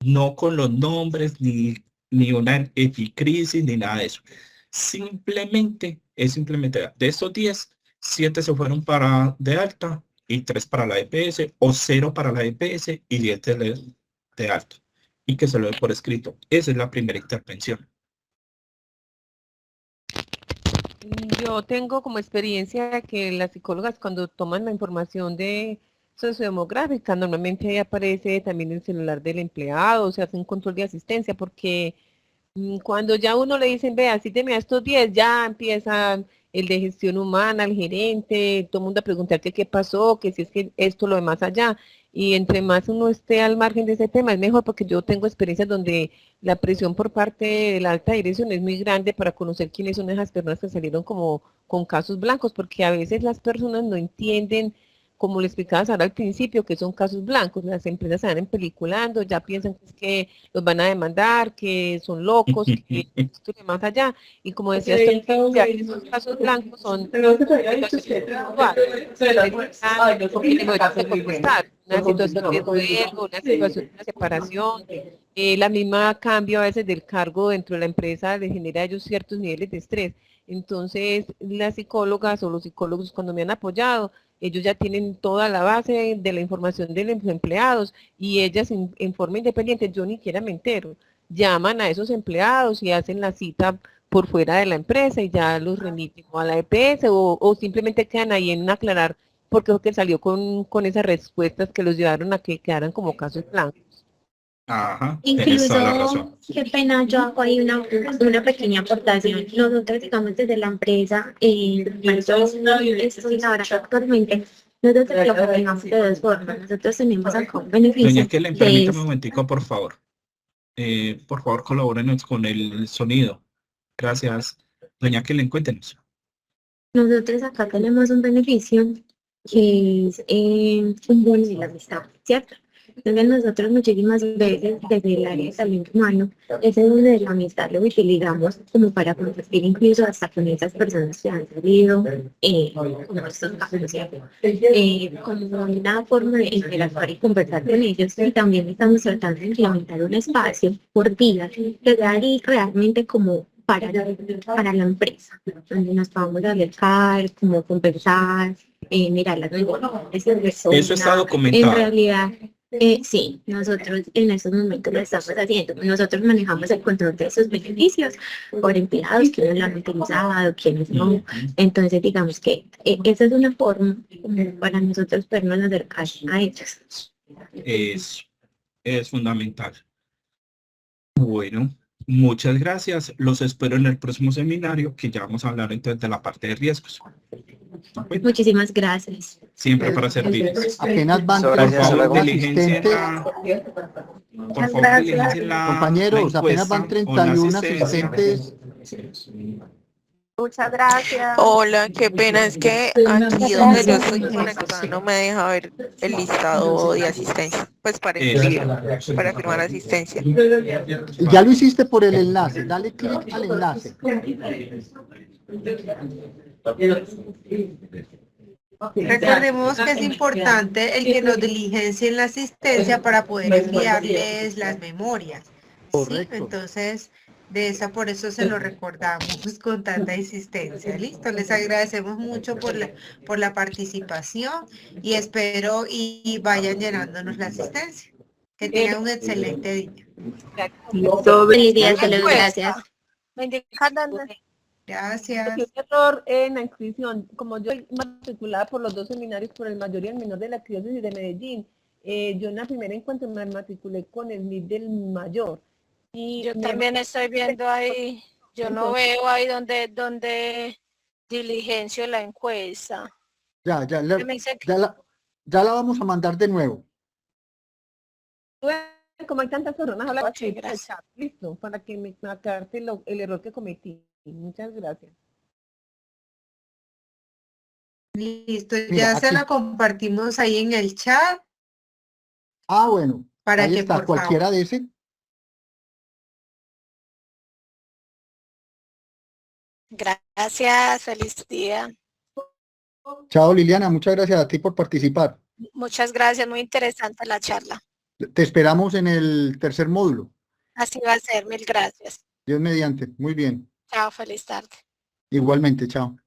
no con los nombres, ni una epicrisis, ni nada de eso. Simplemente de estos 10, 7 se fueron de alta y 3 para la EPS, o 0 para la EPS y 10 de alta. Y que se lo dé por escrito. Esa es la primera intervención. Yo tengo como experiencia que las psicólogas cuando toman la información de sociodemográfica, normalmente ahí aparece también el celular del empleado, se hace un control de asistencia, porque cuando ya uno le dicen, vea, asísteme a estos 10, ya empiezan el de gestión humana, el gerente, todo el mundo a preguntar qué pasó, que si es que esto, lo demás allá. Y entre más uno esté al margen de ese tema, es mejor, porque yo tengo experiencias donde la presión por parte de la alta dirección es muy grande para conocer quiénes son esas personas que salieron como con casos blancos, porque a veces las personas no entienden, como le explicabas ahora al principio, que son casos blancos. Las empresas se van empeliculando, ya piensan que los van a demandar, que son locos, que esto y más allá. Y como decías, esos casos blancos son una situación de duelo, una situación de separación, la misma cambio a veces del cargo dentro de la empresa les genera a ellos ciertos niveles de estrés. Entonces, las psicólogas o los psicólogos cuando me han apoyado, ellos ya tienen toda la base de la información de los empleados y ellas en forma independiente, yo ni siquiera me entero, llaman a esos empleados y hacen la cita por fuera de la empresa y ya los remiten a la EPS o simplemente quedan ahí en aclarar porque es que salió con esas respuestas que los llevaron a que quedaran como casos blancos. Ajá, Incluso, qué pena, yo hago ahí una pequeña aportación. Nosotros, digamos, desde la empresa, estoy ahora actualmente, nosotros lo manejamos de dos formas. Nosotros tenemos acá un beneficio. Doña Kellen, permítame un momentico, por favor. Por favor, colabórenos con el sonido. Gracias. Doña Kellen, cuéntenos. Nosotros acá tenemos un beneficio que es un bono de la amistad, ¿cierto? Entonces nosotros muchísimas veces desde el área de talento humano, ese bono de la amistad lo utilizamos como para compartir incluso hasta con esas personas que han salido, como estos casos, ¿cierto? Como una forma de interactuar y conversar con ellos, y también estamos tratando de implementar un espacio por día que sea realmente como para la empresa, donde nos podamos acercar, como conversar, mirar las necesidades de personas. Eso está documentado. En realidad, sí, nosotros en estos momentos lo estamos haciendo. Nosotros manejamos el control de esos beneficios por empleados, quienes lo han utilizado, quienes no. Entonces, digamos que esa es una forma para nosotros podernos acercar a ellos. Es fundamental. Bueno, muchas gracias. Los espero en el próximo seminario, que ya vamos a hablar entonces de la parte de riesgos. Muchísimas gracias. Siempre para servirles. Apenas van Por favor, compañeros, apenas van 31 asistentes. Muchas gracias. Hola, qué pena, es que aquí donde yo estoy conectada no me deja ver el listado de asistencia, pues para inscribir, para firmar asistencia. Ya lo hiciste por el enlace, dale clic al enlace. Recordemos que es importante el que nos diligencien la asistencia para poder enviarles las memorias. ¿Sí? Correcto. Entonces, por eso se lo recordamos con tanta insistencia. Listo, les agradecemos mucho por la participación y espero y vayan llenándonos la asistencia. Que tengan un excelente día. Feliz día, hasta luego, gracias. Gracias. Un error en la inscripción, como yo soy matriculada por los dos seminarios, por el mayor y el menor de la Arquidiócesis de Medellín, yo en la primera encuentro me matriculé con el NID del mayor. Y yo también estoy viendo ahí, yo no veo ahí donde diligencio la encuesta. Ya la vamos a mandar de nuevo. Como hay tantas personas, habla Okay, gracias. Listo, para que me aclarte el error que cometí. Muchas gracias. Listo, Mira, ya se aquí. la compartimos ahí en el chat. Ah, bueno, Para ahí que está, por cualquiera favor. de ese. Gracias, feliz día. Chao, Liliana, muchas gracias a ti por participar. Muchas gracias, muy interesante la charla. Te esperamos en el tercer módulo. Así va a ser, mil gracias. Dios mediante, muy bien. Chao, feliz tarde. Igualmente, chao.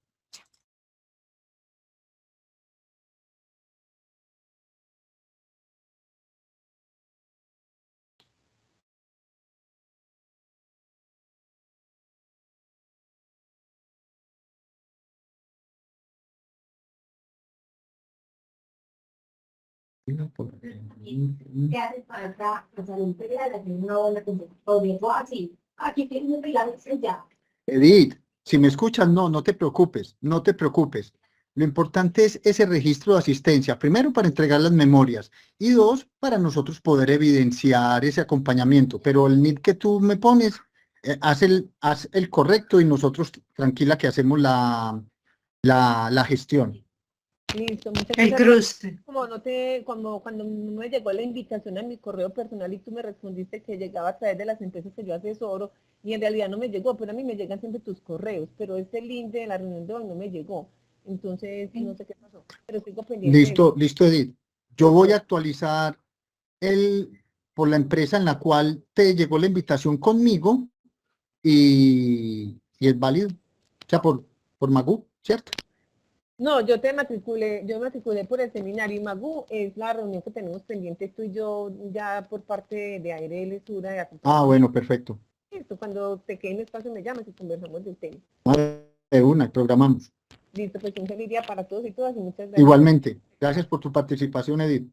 Edith, si me escuchas, no te preocupes, no te preocupes. Lo importante es ese registro de asistencia, primero para entregar las memorias y dos, para nosotros poder evidenciar ese acompañamiento. Pero el NID que tú me pones, haz el correcto y nosotros tranquila que hacemos la gestión. Listo, muchas El gracias. cruce. Cuando me llegó la invitación a mi correo personal y tú me respondiste que llegaba a través de las empresas que yo asesoro y en realidad no me llegó, pero a mí me llegan siempre tus correos, pero este link de la reunión de hoy no me llegó. Entonces, no sé qué pasó, pero sigo pendiente. Listo, Edith. Yo voy a actualizar por la empresa en la cual te llegó la invitación conmigo y es válido. O sea, por Magú, ¿cierto? No, yo me matriculé por el seminario y Magú es la reunión que tenemos pendiente tú y yo ya por parte de ARL Sura de Ah, bueno, perfecto. Listo, cuando te quede un espacio me llamas y conversamos del tema. De una, programamos. Listo, pues un feliz día para todos y todas y muchas gracias. Igualmente. Gracias por tu participación, Edith.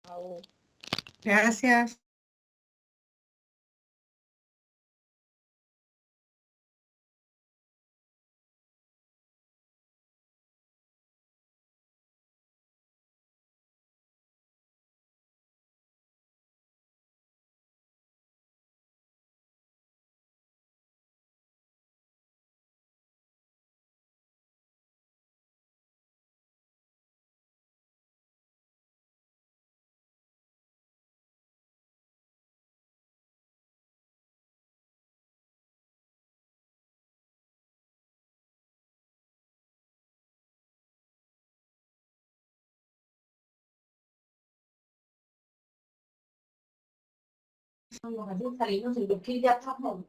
Chao. Gracias. Salimos y yo que ya estamos.